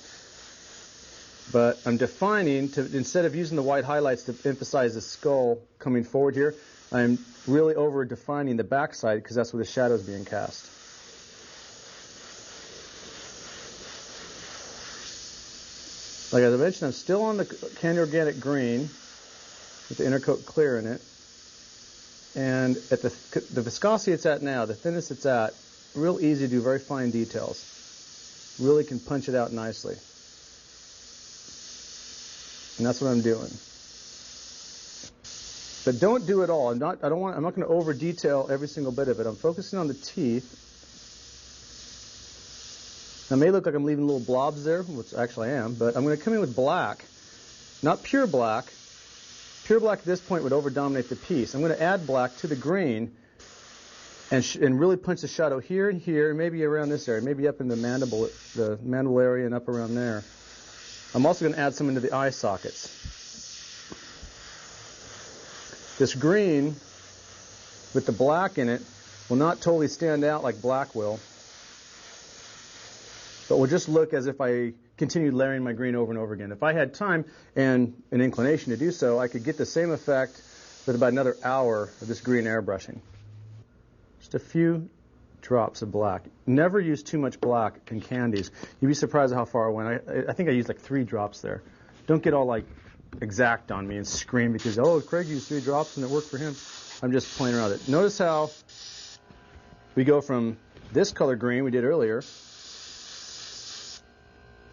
But I'm defining, instead of using the white highlights to emphasize the skull coming forward here, I'm really over defining the backside because that's where the shadow is being cast. Like as I mentioned, I'm still on the candy organic green with the inner coat clear in it. And at the viscosity it's at now, the thinness it's at, real easy to do very fine details. Really can punch it out nicely. And that's what I'm doing. But don't do it all. I'm not going to over detail every single bit of it. I'm focusing on the teeth. Now, it may look like I'm leaving little blobs there, which actually I am, but I'm going to come in with black. Not pure black. Pure black at this point would over-dominate the piece. I'm going to add black to the green and really punch the shadow here and here, maybe around this area, maybe up in the mandible area and up around there. I'm also going to add some into the eye sockets. This green with the black in it will not totally stand out like black will, but will just look as if I continued layering my green over and over again. If I had time and an inclination to do so, I could get the same effect with about another hour of this green airbrushing. just a few drops of black. Never use too much black in candies. You'd be surprised at how far I went. I think I used like 3 drops there. Don't get all like exact on me and scream because, oh, Craig used 3 drops and it worked for him. I'm just playing around with it. Notice how we go from this color green we did earlier. It's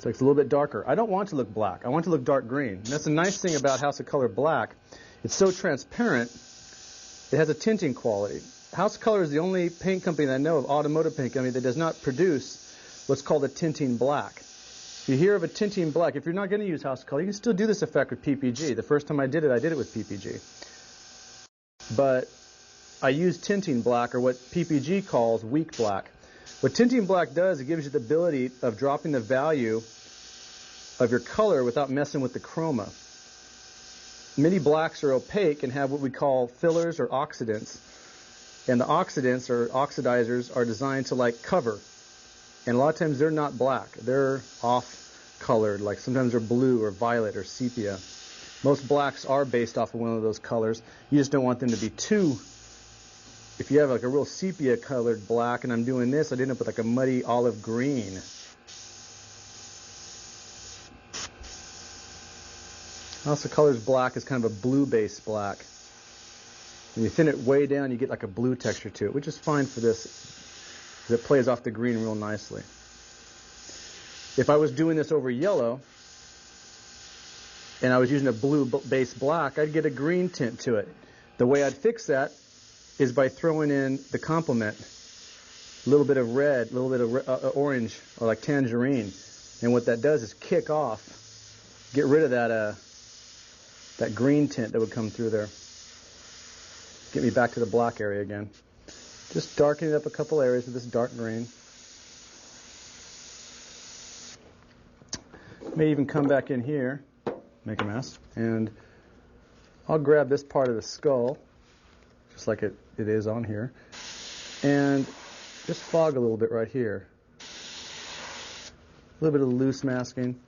like it's a little bit darker. I don't want it to look black. I want it to look dark green. And that's the nice thing about House of Color Black. It's so transparent, it has a tinting quality. House of Color is the only paint company that I know of, automotive paint company, that does not produce what's called a tinting black. If you hear of a tinting black, if you're not going to use House of Color, you can still do this effect with PPG. The first time I did it with PPG. But I use tinting black, or what PPG calls weak black. What tinting black does, it gives you the ability of dropping the value of your color without messing with the chroma. Many blacks are opaque and have what we call fillers or oxidants. And the oxidants or oxidizers are designed to like cover. And a lot of times they're not black. They're off-colored, like sometimes they're blue or violet or sepia. Most blacks are based off of one of those colors. You just don't want them to be too... If you have like a real sepia-colored black, and I'm doing this, I'd end up with like a muddy olive green. House of Color's black is kind of a blue-based black. When you thin it way down, you get like a blue texture to it, which is fine for this, because it plays off the green real nicely. If I was doing this over yellow, and I was using a blue-based black, I'd get a green tint to it. The way I'd fix that is by throwing in the complement, a little bit of red, a little bit of orange, or like tangerine. And what that does is kick off, get rid of that green tint that would come through there. Get me back to the black area again. Just darkening up a couple areas with this dark green. May even come back in here, make a mess, and I'll grab this part of the skull, just like it is on here, and just fog a little bit right here. A little bit of loose masking.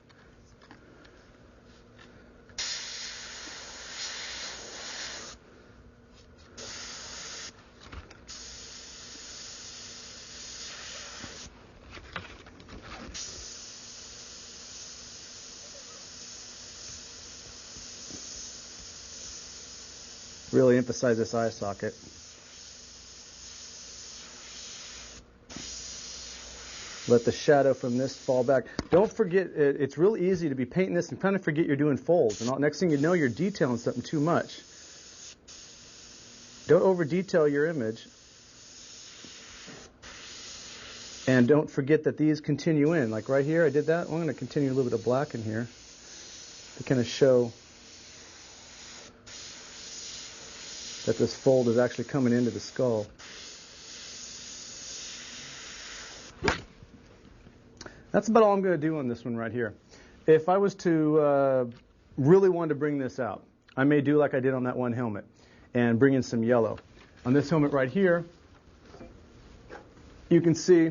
Really emphasize this eye socket. Let the shadow from this fall back. Don't forget, it's real easy to be painting this and kind of forget you're doing folds. And next thing you know, you're detailing something too much. Don't over-detail your image. And don't forget that these continue in. Like right here, I did that. I'm going to continue a little bit of black in here to kind of show that this fold is actually coming into the skull. That's about all I'm going to do on this one right here. If I was to really want to bring this out, I may do like I did on that one helmet and bring in some yellow. On this helmet right here, you can see,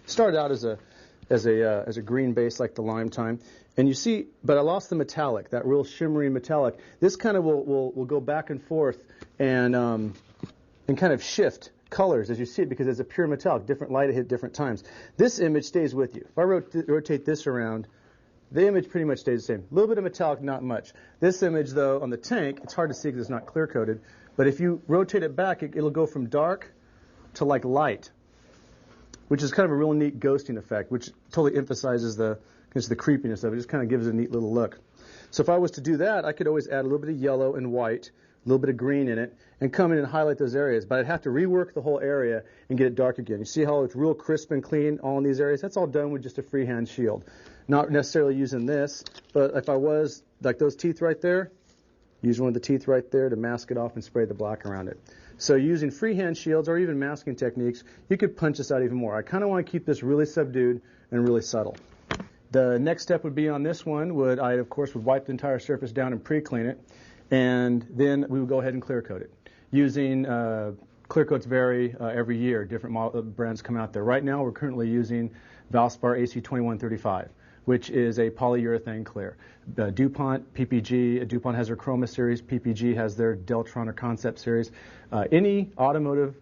started out as a green base like the lime time. And you see, but I lost the metallic, that real shimmery metallic. This kind of will go back and forth and kind of shift colors as you see it, because it's a pure metallic, different light at different times. This image stays with you. If I rotate this around, the image pretty much stays the same. A little bit of metallic, not much. This image, though, on the tank, it's hard to see because it's not clear-coated. But if you rotate it back, it'll go from dark to like light, which is kind of a real neat ghosting effect, which totally emphasizes the creepiness of it. It just kind of gives it a neat little look. So if I was to do that, I could always add a little bit of yellow and white, a little bit of green in it, and come in and highlight those areas. But I'd have to rework the whole area and get it dark again. You see how it's real crisp and clean all in these areas? That's all done with just a freehand shield. Not necessarily using this, but if I was, like those teeth right there, use one of the teeth right there to mask it off and spray the black around it. So using freehand shields or even masking techniques, you could punch this out even more. I kind of want to keep this really subdued and really subtle. The next step would be on this one, I, of course, would wipe the entire surface down and pre-clean it, and then we would go ahead and clear coat it. Using clear coats vary every year. Different brands come out there. Right now, we're currently using Valspar AC2135, which is a polyurethane clear. DuPont, PPG, DuPont has their Chroma series. PPG has their Deltron or Concept series. Any automotive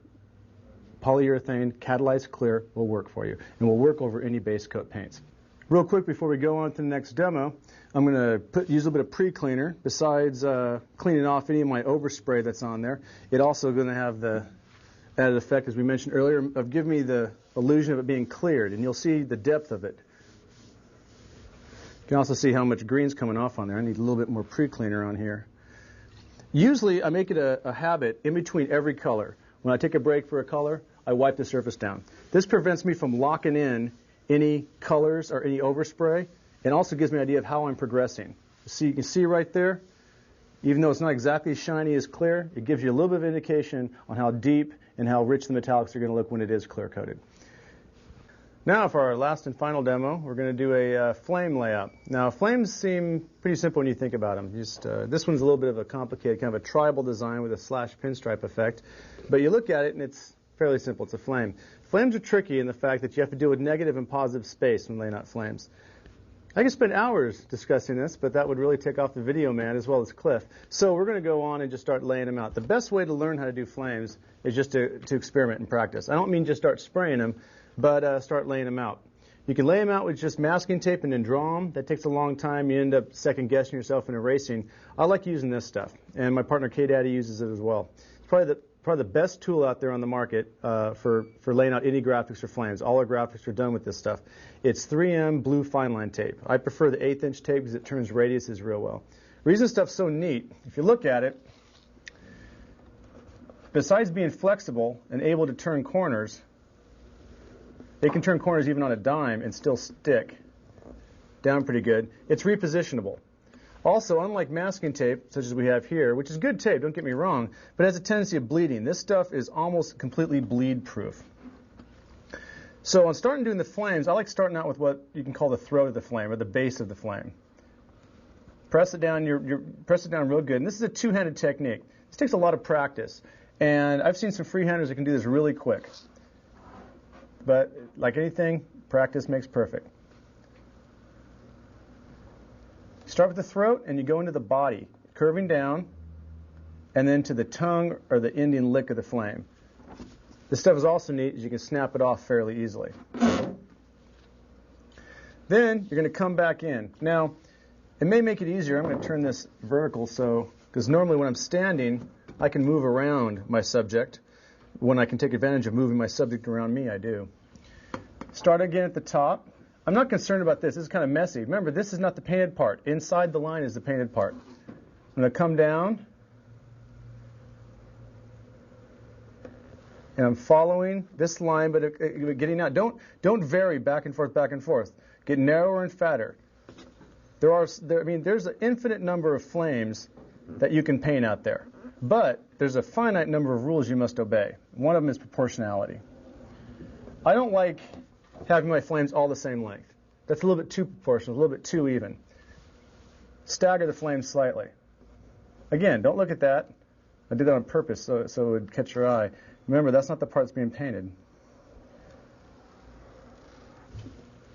polyurethane catalyzed clear will work for you and will work over any base coat paints. Real quick before we go on to the next demo, I'm going to use a little bit of pre-cleaner. Besides cleaning off any of my overspray that's on there, it also going to have the added effect, as we mentioned earlier, of giving me the illusion of it being cleared, and you'll see the depth of it. You can also see how much green's coming off on there. I need a little bit more pre-cleaner on here. Usually I make it a habit in between every color. When I take a break for a color, I wipe the surface down. This prevents me from locking in any colors or any overspray, and also gives me an idea of how I'm progressing. See, you can see right there, even though it's not exactly as shiny as clear, it gives you a little bit of indication on how deep and how rich the metallics are going to look when it is clear coated. Now for our last and final demo, we're going to do a flame layout. Now flames seem pretty simple when you think about them. This one's a little bit of a complicated, kind of a tribal design with a slash pinstripe effect. But you look at it and it's fairly simple. It's a flame. Flames are tricky in the fact that you have to deal with negative and positive space when laying out flames. I could spend hours discussing this, but that would really take off the video man as well as Cliff. So we're going to go on and just start laying them out. The best way to learn how to do flames is just to experiment and practice. I don't mean just start spraying them, but start laying them out. You can lay them out with just masking tape and then draw them. That takes a long time. You end up second-guessing yourself and erasing. I like using this stuff, and my partner K-Daddy uses it as well. It's probably the best tool out there on the market for laying out any graphics or flames. All our graphics are done with this stuff. It's 3M blue fine line tape. I prefer the 1/8" tape because it turns radiuses real well. The reason this stuff's so neat, if you look at it, besides being flexible and able to turn corners, it can turn corners even on a dime and still stick down pretty good. It's repositionable. Also, unlike masking tape, such as we have here, which is good tape, don't get me wrong, but has a tendency of bleeding. This stuff is almost completely bleed-proof. So on starting doing the flames, I like starting out with what you can call the throat of the flame, or the base of the flame. Press it down, press it down real good. And this is a two-handed technique. This takes a lot of practice. And I've seen some freehanders that can do this really quick. But like anything, practice makes perfect. Start with the throat, and you go into the body, curving down, and then to the tongue or the ending lick of the flame. This stuff is also neat, as you can snap it off fairly easily. Then you're going to come back in. Now, it may make it easier. I'm going to turn this vertical because normally when I'm standing, I can move around my subject. When I can take advantage of moving my subject around me, I do. Start again at the top. I'm not concerned about this. This is kind of messy. Remember, this is not the painted part. Inside the line is the painted part. I'm going to come down, and I'm following this line, but getting out. Don't vary back and forth, back and forth. Get narrower and fatter. There's an infinite number of flames that you can paint out there, but there's a finite number of rules you must obey. One of them is proportionality. I don't like having my flames all the same length. That's a little bit too proportional, a little bit too even. Stagger the flames slightly. Again, don't look at that. I did that on purpose so it would catch your eye. Remember, that's not the part that's being painted.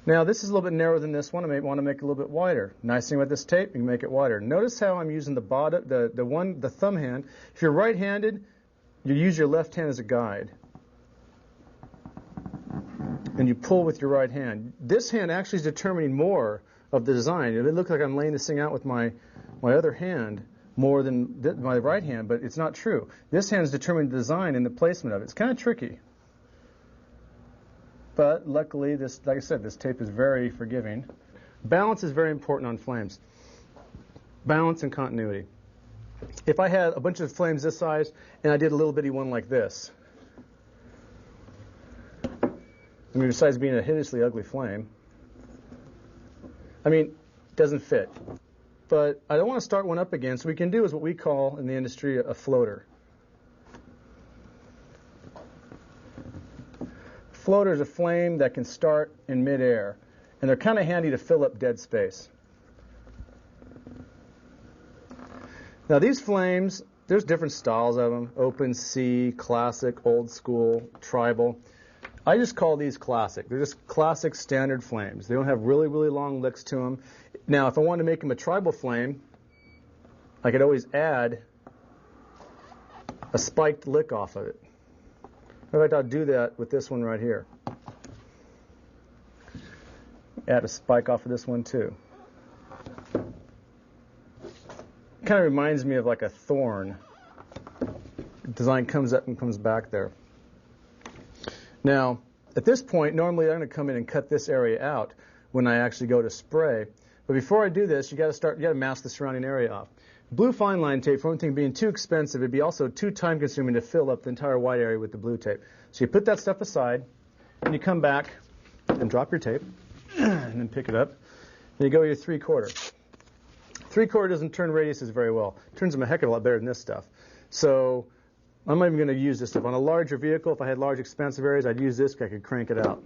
Now, this is a little bit narrower than this one. I may want to make it a little bit wider. Nice thing about this tape, you can make it wider. Notice how I'm using the bottom, the thumb hand. If you're right-handed, you use your left hand as a guide. And you pull with your right hand. This hand actually is determining more of the design. It looks like I'm laying this thing out with my other hand more than my right hand, but it's not true. This hand is determining the design and the placement of it. It's kind of tricky. But luckily, like I said, this tape is very forgiving. Balance is very important on flames. Balance and continuity. If I had a bunch of flames this size and I did a little bitty one like this, I mean, besides being a hideously ugly flame, it doesn't fit. But I don't want to start one up again, so what we can do is what we call in the industry a floater. Floater is a flame that can start in midair, and they're kind of handy to fill up dead space. Now these flames, there's different styles of them: open, C, classic, old school, tribal. I just call these classic. They're just classic standard flames. They don't have really, really long licks to them. Now, if I wanted to make them a tribal flame, I could always add a spiked lick off of it. In fact, I'll do that with this one right here. Add a spike off of this one too. Kind of reminds me of like a thorn. The design comes up and comes back there. Now, at this point, normally I'm going to come in and cut this area out when I actually go to spray. But before I do this, you got to mask the surrounding area off. Blue fine line tape, for one thing, being too expensive, it'd be also too time consuming to fill up the entire white area with the blue tape. So you put that stuff aside, and you come back and drop your tape, and then pick it up, and you go your 3/4. 3/4 doesn't turn radiuses very well. It turns them a heck of a lot better than this stuff. So I'm not even going to use this stuff. On a larger vehicle, if I had large expansive areas, I'd use this because I could crank it out.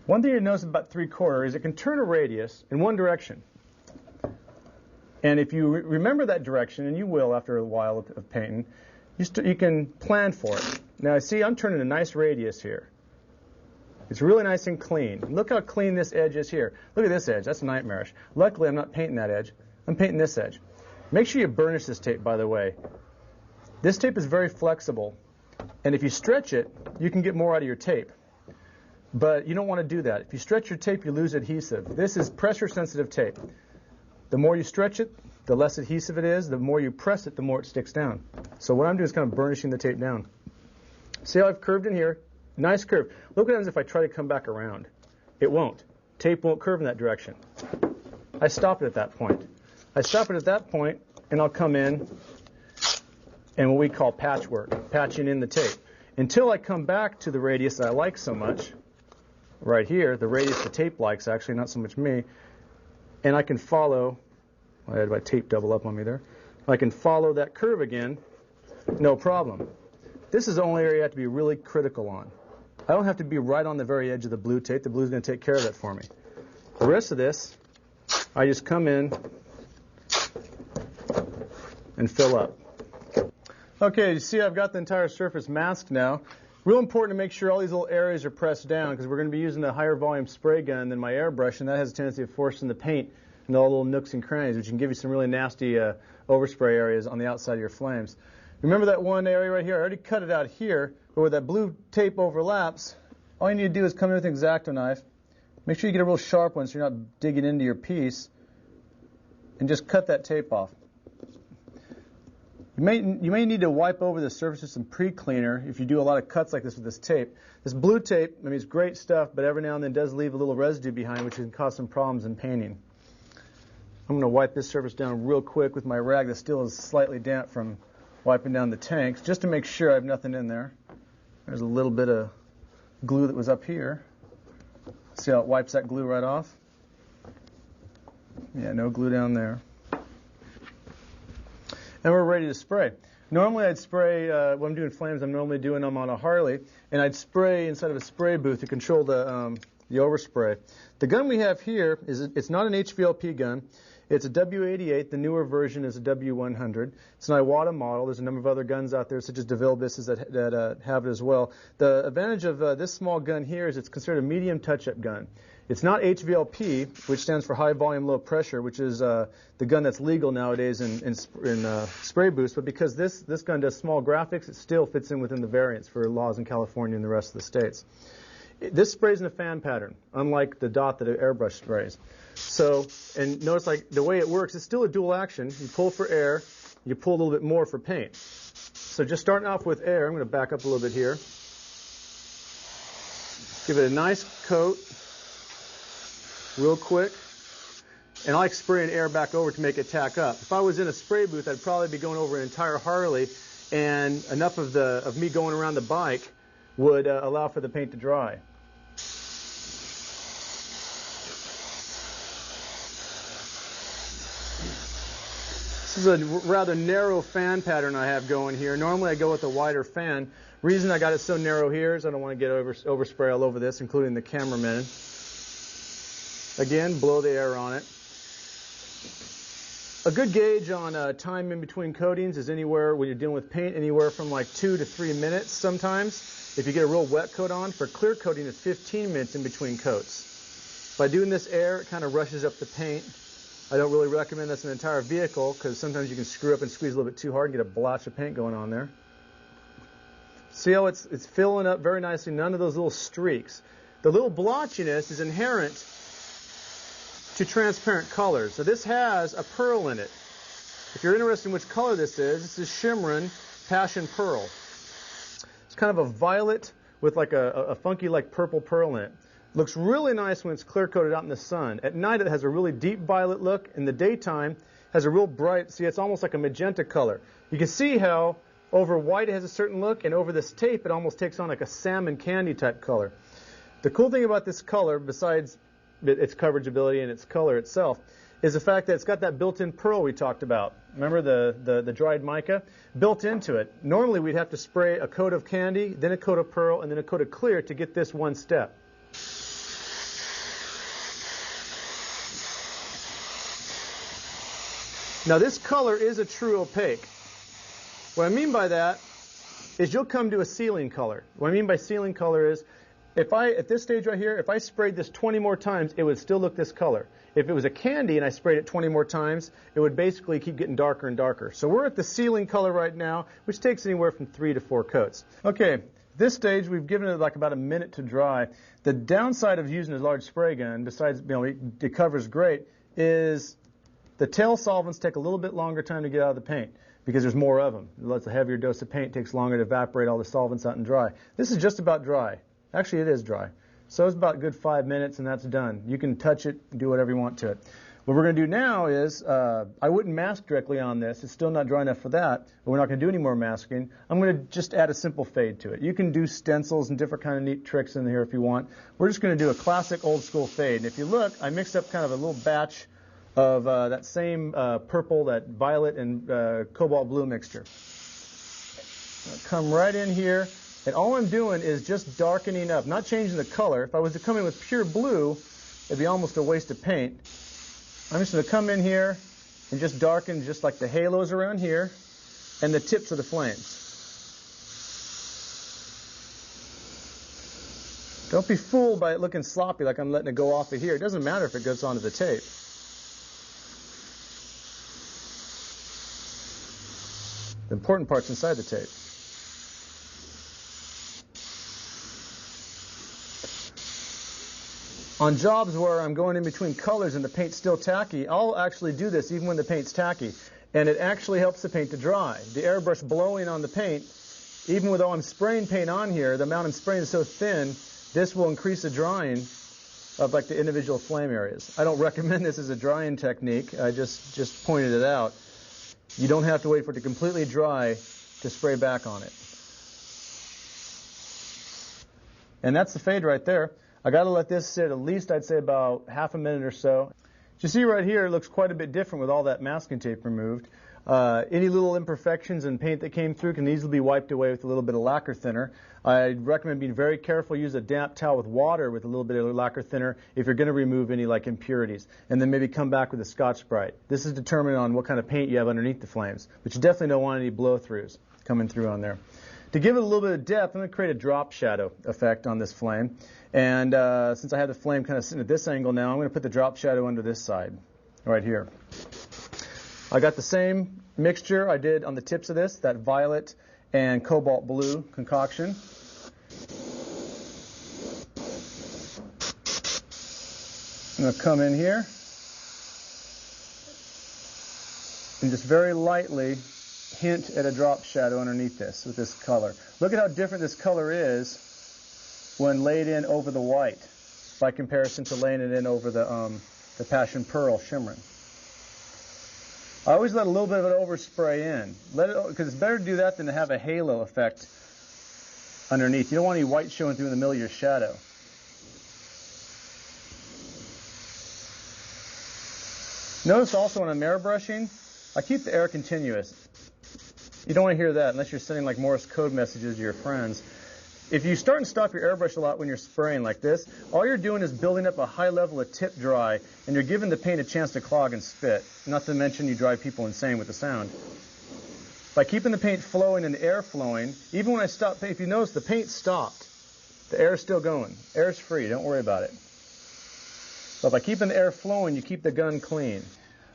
One thing you notice about 3/4 is it can turn a radius in one direction. And if you remember that direction, and you will after a while of painting, you can plan for it. Now, see, I'm turning a nice radius here. It's really nice and clean. Look how clean this edge is here. Look at this edge. That's nightmarish. Luckily, I'm not painting that edge. I'm painting this edge. Make sure you burnish this tape, by the way. This tape is very flexible, and if you stretch it, you can get more out of your tape. But you don't want to do that. If you stretch your tape, you lose adhesive. This is pressure-sensitive tape. The more you stretch it, the less adhesive it is. The more you press it, the more it sticks down. So what I'm doing is kind of burnishing the tape down. See how I've curved in here? Nice curve. Look what happens if I try to come back around. It won't. Tape won't curve in that direction. I stop it at that point. I stop it at that point, and I'll come in and what we call patchwork, patching in the tape. Until I come back to the radius that I like so much, right here, the radius the tape likes, actually, not so much me, and I can follow, I had my tape double up on me there, I can follow that curve again, no problem. This is the only area I have to be really critical on. I don't have to be right on the very edge of the blue tape. The blue's going to take care of that for me. The rest of this, I just come in and fill up. Okay, you see I've got the entire surface masked now. Real important to make sure all these little areas are pressed down because we're going to be using a higher volume spray gun than my airbrush, and that has a tendency of forcing the paint into all the little nooks and crannies, which can give you some really nasty overspray areas on the outside of your flames. Remember that one area right here? I already cut it out here, but where that blue tape overlaps, all you need to do is come in with an X-Acto knife. Make sure you get a real sharp one so you're not digging into your piece, and just cut that tape off. You may need to wipe over the surface with some pre-cleaner if you do a lot of cuts like this with this tape. This blue tape, I mean, it's great stuff, but every now and then does leave a little residue behind, which can cause some problems in painting. I'm going to wipe this surface down real quick with my rag that still is slightly damp from wiping down the tanks, just to make sure I have nothing in there. There's a little bit of glue that was up here. See how it wipes that glue right off? Yeah, no glue down there. And we're ready to spray. Normally I'd spray, when I'm doing flames, I'm normally doing them on a Harley, and I'd spray inside of a spray booth to control the overspray. The gun we have here, it's not an HVLP gun. It's a W88. The newer version is a W100. It's an Iwata model. There's a number of other guns out there, such as DeVille Bisses that have it as well. The advantage of this small gun here is it's considered a medium touch-up gun. It's not HVLP, which stands for high volume, low pressure, which is the gun that's legal nowadays in spray booths. But because this gun does small graphics, it still fits in within the variants for laws in California and the rest of the states. This sprays in a fan pattern, unlike the dot that an airbrush sprays. So, and notice like the way it works, it's still a dual action. You pull for air, you pull a little bit more for paint. So just starting off with air, I'm going to back up a little bit here. Give it a nice coat, real quick. And I like spraying air back over to make it tack up. If I was in a spray booth, I'd probably be going over an entire Harley, and enough of me going around the bike would allow for the paint to dry. This is a rather narrow fan pattern I have going here. Normally I go with a wider fan. Reason I got it so narrow here is I don't want to get overspray all over this, including the cameraman. Again, blow the air on it. A good gauge on time in between coatings is anywhere, when you're dealing with paint, anywhere from like 2 to 3 minutes sometimes. If you get a real wet coat on, for clear coating, it's 15 minutes in between coats. By doing this air, it kind of rushes up the paint. I don't really recommend this in an entire vehicle because sometimes you can screw up and squeeze a little bit too hard and get a blotch of paint going on there. See how it's filling up very nicely, none of those little streaks. The little blotchiness is inherent to transparent colors. So this has a pearl in it. If you're interested in which color this is Shimmering Passion Pearl. It's kind of a violet with like a funky like purple pearl in it. Looks really nice when it's clear coated out in the sun. At night it has a really deep violet look. In the daytime has a real bright, see, it's almost like a magenta color. You can see how over white it has a certain look, and over this tape it almost takes on like a salmon candy type color. The cool thing about this color, besides its coverage ability and its color itself, is the fact that it's got that built-in pearl we talked about. Remember the dried mica? Built into it. Normally we'd have to spray a coat of candy, then a coat of pearl, and then a coat of clear to get this one step. Now this color is a true opaque. What I mean by that is you'll come to a ceiling color. What I mean by ceiling color is, at this stage right here, if I sprayed this 20 more times, it would still look this color. If it was a candy and I sprayed it 20 more times, it would basically keep getting darker and darker. So we're at the ceiling color right now, which takes anywhere from 3 to 4 coats. Okay, this stage we've given it like about a minute to dry. The downside of using a large spray gun, besides it covers great, is the tail solvents take a little bit longer time to get out of the paint, because there's more of them. It's a heavier dose of paint, takes longer to evaporate all the solvents out and dry. This is just about dry. Actually, it is dry. So it's about a good 5 minutes, and that's done. You can touch it, do whatever you want to it. What we're going to do now is, I wouldn't mask directly on this. It's still not dry enough for that, but we're not going to do any more masking. I'm going to just add a simple fade to it. You can do stencils and different kind of neat tricks in here if you want. We're just going to do a classic old school fade. And if you look, I mixed up kind of a little batch of that same purple, that violet and cobalt blue mixture. I'll come right in here, and all I'm doing is just darkening up, not changing the color. If I was to come in with pure blue, it'd be almost a waste of paint. I'm just going to come in here and just darken just like the halos around here and the tips of the flames. Don't be fooled by it looking sloppy like I'm letting it go off of here. It doesn't matter if it goes onto the tape. The important part's inside the tape. On jobs where I'm going in between colors and the paint's still tacky, I'll actually do this even when the paint's tacky. And it actually helps the paint to dry. The airbrush blowing on the paint, even though I'm spraying paint on here, the amount I'm spraying is so thin, this will increase the drying of like the individual flame areas. I don't recommend this as a drying technique. I just pointed it out. You don't have to wait for it to completely dry to spray back on it. And that's the fade right there. I got to let this sit at least, I'd say, about half a minute or so. You see right here, it looks quite a bit different with all that masking tape removed. Any little imperfections in paint that came through can easily be wiped away with a little bit of lacquer thinner. I'd recommend being very careful. Use a damp towel with water with a little bit of lacquer thinner if you're going to remove any like impurities. And then maybe come back with a Scotch-Brite. This is determined on what kind of paint you have underneath the flames. But you definitely don't want any blow-throughs coming through on there. To give it a little bit of depth, I'm going to create a drop shadow effect on this flame. And since I have the flame kind of sitting at this angle now, I'm going to put the drop shadow under this side, right here. I got the same mixture I did on the tips of this, that violet and cobalt blue concoction. I'm going to come in here and just very lightly hint at a drop shadow underneath this with this color. Look at how different this color is when laid in over the white by comparison to laying it in over the Passion Pearl shimmering. I always let a little bit of it overspray in, because it's better to do that than to have a halo effect underneath. You don't want any white showing through in the middle of your shadow. Notice also when I'm airbrushing, I keep the air continuous. You don't want to hear that unless you're sending like Morse code messages to your friends. If you start and stop your airbrush a lot when you're spraying like this, all you're doing is building up a high level of tip dry, and you're giving the paint a chance to clog and spit. Not to mention you drive people insane with the sound. By keeping the paint flowing and the air flowing, even when I stop, if you notice, the paint stopped. The air's still going. Air's free. Don't worry about it. But by keeping the air flowing, you keep the gun clean.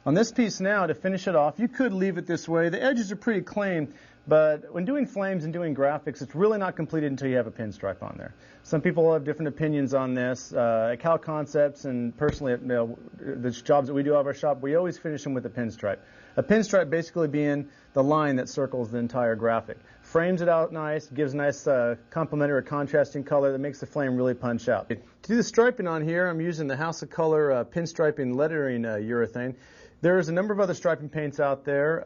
On this piece now, to finish it off, you could leave it this way. The edges are pretty clean, but when doing flames and doing graphics, it's really not completed until you have a pinstripe on there. Some people have different opinions on this. At Cal Concepts and personally at the jobs that we do out of our shop, we always finish them with a pinstripe. A pinstripe basically being the line that circles the entire graphic. Frames it out nice, gives nice complementary or contrasting color that makes the flame really punch out. To do the striping on here, I'm using the House of Color pinstriping lettering urethane. There's a number of other striping paints out there,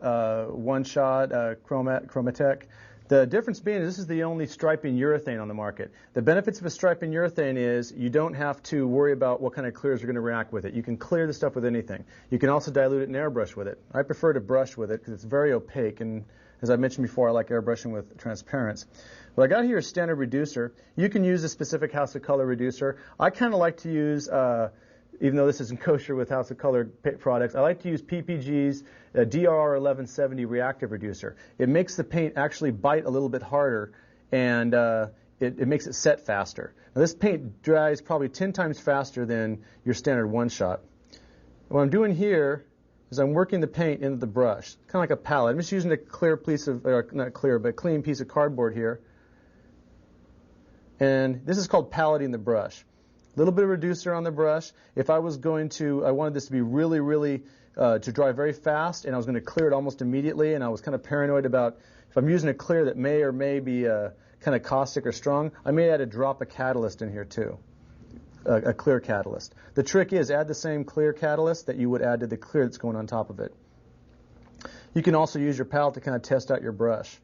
One Shot, Chromatech. The difference being is this is the only striping urethane on the market. The benefits of a striping urethane is you don't have to worry about what kind of clears are going to react with it. You can clear the stuff with anything. You can also dilute it and airbrush with it. I prefer to brush with it because it's very opaque, and as I mentioned before, I like airbrushing with transparents. What I got here is standard reducer. You can use a specific House of Color reducer. I kind of like to use even though this isn't kosher with House of Color products, I like to use PPG's DRR1170 reactive reducer. It makes the paint actually bite a little bit harder, and it makes it set faster. Now, this paint dries probably 10 times faster than your standard one-shot. What I'm doing here is I'm working the paint into the brush, kind of like a palette. I'm just using a clear piece of, or not clear, but a clean piece of cardboard here. And this is called paletting the brush. A little bit of reducer on the brush. If I was going to, I wanted this to be really, to dry very fast, and I was going to clear it almost immediately, and I was kind of paranoid about if I'm using a clear that may or may be kind of caustic or strong, I may add a drop of catalyst in here too, a clear catalyst. The trick is add the same clear catalyst that you would add to the clear that's going on top of it. You can also use your palette to kind of test out your brush.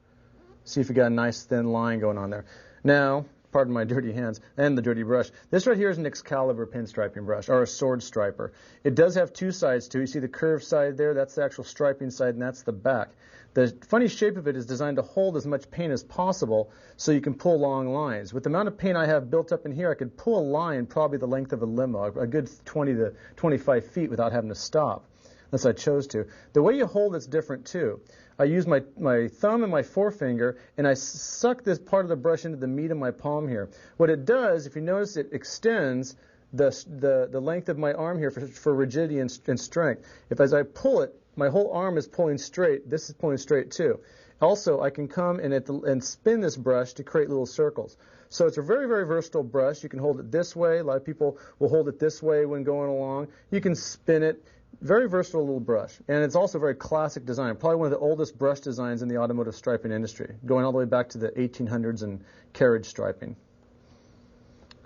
See if you got a nice thin line going on there. Now, pardon my dirty hands and the dirty brush. This right here is an Excalibur pinstriping brush, or a sword striper. It does have two sides too. You see the curved side there? That's the actual striping side, and that's the back. The funny shape of it is designed to hold as much paint as possible so you can pull long lines. With the amount of paint I have built up in here, I could pull a line probably the length of a limo, a good 20 to 25 feet without having to stop, unless I chose to. The way you hold it's different too. I use my thumb and my forefinger, and I suck this part of the brush into the meat of my palm here. What it does, if you notice, it extends the length of my arm here for rigidity and strength. If as I pull it, my whole arm is pulling straight. This is pulling straight too. Also, I can come and spin this brush to create little circles. So it's a very, very versatile brush. You can hold it this way. A lot of people will hold it this way when going along. You can spin it. Very versatile little brush, and it's also a very classic design, probably one of the oldest brush designs in the automotive striping industry, going all the way back to the 1800s and carriage striping.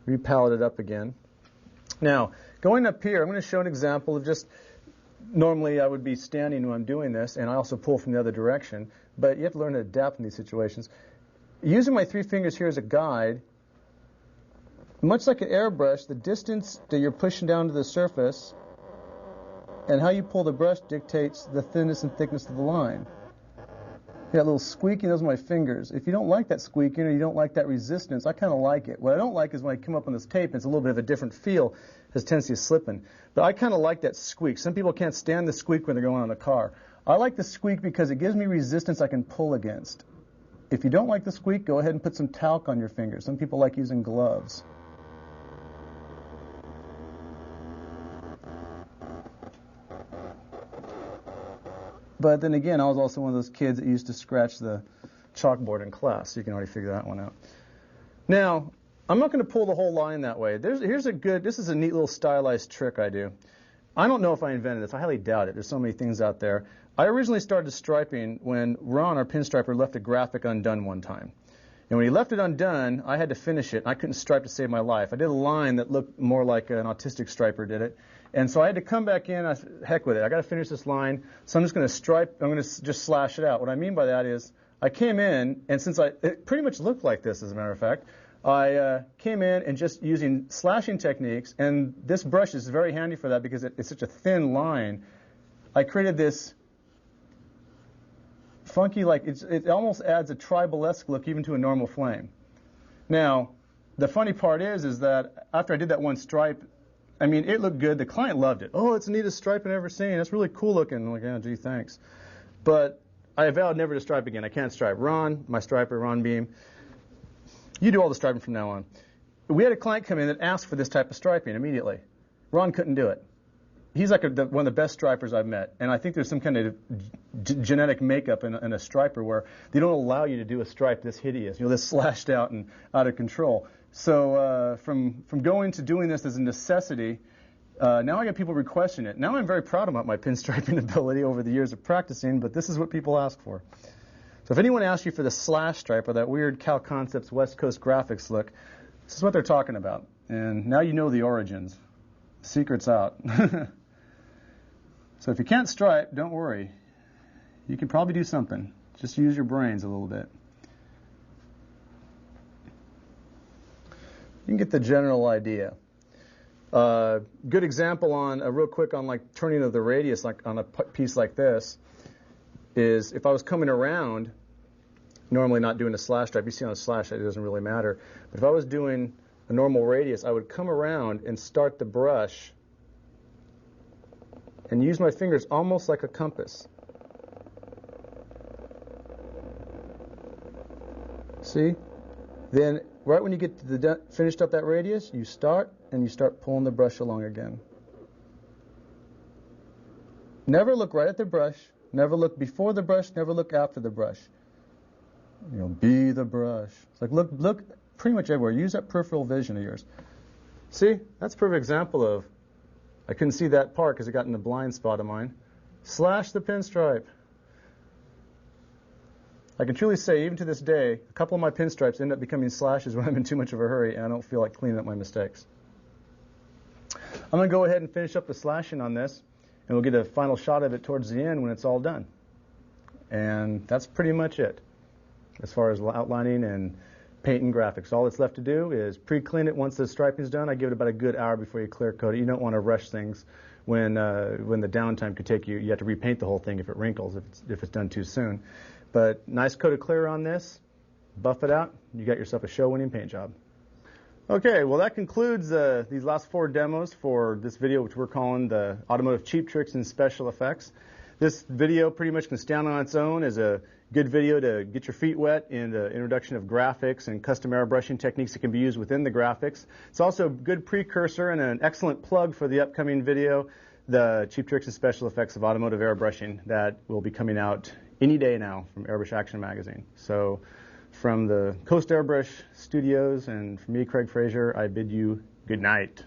Repalette it up again. Now, going up here, I'm going to show an example of just, normally I would be standing when I'm doing this, and I also pull from the other direction, but you have to learn to adapt in these situations. Using my three fingers here as a guide, much like an airbrush, the distance that you're pushing down to the surface and how you pull the brush dictates the thinness and thickness of the line. You got a little squeaking, those are my fingers. If you don't like that squeaking or you don't like that resistance, I kind of like it. What I don't like is when I come up on this tape and it's a little bit of a different feel, there's a tendency of slipping. But I kind of like that squeak. Some people can't stand the squeak when they're going on a car. I like the squeak because it gives me resistance I can pull against. If you don't like the squeak, go ahead and put some talc on your fingers. Some people like using gloves. But then again, I was also one of those kids that used to scratch the chalkboard in class, so you can already figure that one out. Now, I'm not going to pull the whole line that way. This is a neat little stylized trick I do. I don't know if I invented this. I highly doubt it. There's so many things out there. I originally started striping when Ron, our pinstriper, left a graphic undone one time. And when he left it undone, I had to finish it. I couldn't stripe to save my life. I did a line that looked more like an autistic striper did it. And so I had to come back in. I said, heck with it. I got to finish this line. So I'm just going to stripe. I'm going to just slash it out. What I mean by that is I came in, and since it pretty much looked like this, as a matter of fact, I came in and just using slashing techniques, and this brush is very handy for that because it's such a thin line. I created this funky, like it almost adds a tribal-esque look even to a normal flame. Now, the funny part is that after I did that one stripe, I mean, it looked good. The client loved it. Oh, it's the neatest stripe I've ever seen. It's really cool looking. I'm like, yeah, gee, thanks. But I vowed never to stripe again. I can't stripe. Ron, my striper, Ron Beam, you do all the striping from now on. We had a client come in that asked for this type of striping immediately. Ron couldn't do it. he's like one of the best stripers I've met. And I think there's some kind of genetic makeup in a striper where they don't allow you to do a stripe this hideous, this slashed out and out of control. So from going to doing this as a necessity, now I get people requesting it. Now I'm very proud about my pinstriping ability over the years of practicing, but this is what people ask for. So if anyone asks you for the slash stripe or that weird Cal Concepts West Coast graphics look, this is what they're talking about. And now you know the origins. The secret's out. So if you can't stripe, don't worry. You can probably do something. Just use your brains a little bit. You can get the general idea. Good example on, real quick on like turning of the radius, like on a piece like this, is if I was coming around, normally not doing a slash stripe, you see on a slash it doesn't really matter, but if I was doing a normal radius, I would come around and start the brush and use my fingers almost like a compass. See? Then, right when you get to finished up that radius, you start and you start pulling the brush along again. Never look right at the brush. Never look before the brush. Never look after the brush. Be the brush. It's like look pretty much everywhere. Use that peripheral vision of yours. See? That's a perfect example of, I couldn't see that part because it got in the blind spot of mine. Slash the pinstripe. I can truly say, even to this day, a couple of my pinstripes end up becoming slashes when I'm in too much of a hurry and I don't feel like cleaning up my mistakes. I'm going to go ahead and finish up the slashing on this, and we'll get a final shot of it towards the end when it's all done. And that's pretty much it as far as outlining and painting graphics. All that's left to do is pre-clean it. Once the striping is done, I give it about a good hour before you clear coat it. You don't want to rush things when the downtime could take you. You have to repaint the whole thing if it wrinkles, if it's done too soon. But nice coat of clear on this. Buff it out. You got yourself a show-winning paint job. Okay, well that concludes these last 4 demos for this video, which we're calling the Automotive Cheap Tricks and Special Effects. This video pretty much can stand on its own as a good video to get your feet wet in the introduction of graphics and custom airbrushing techniques that can be used within the graphics. It's also a good precursor and an excellent plug for the upcoming video, the Cheap Tricks and Special Effects of Automotive Airbrushing, that will be coming out any day now from Airbrush Action Magazine. So from the Coast Airbrush Studios and from me, Craig Fraser, I bid you good night.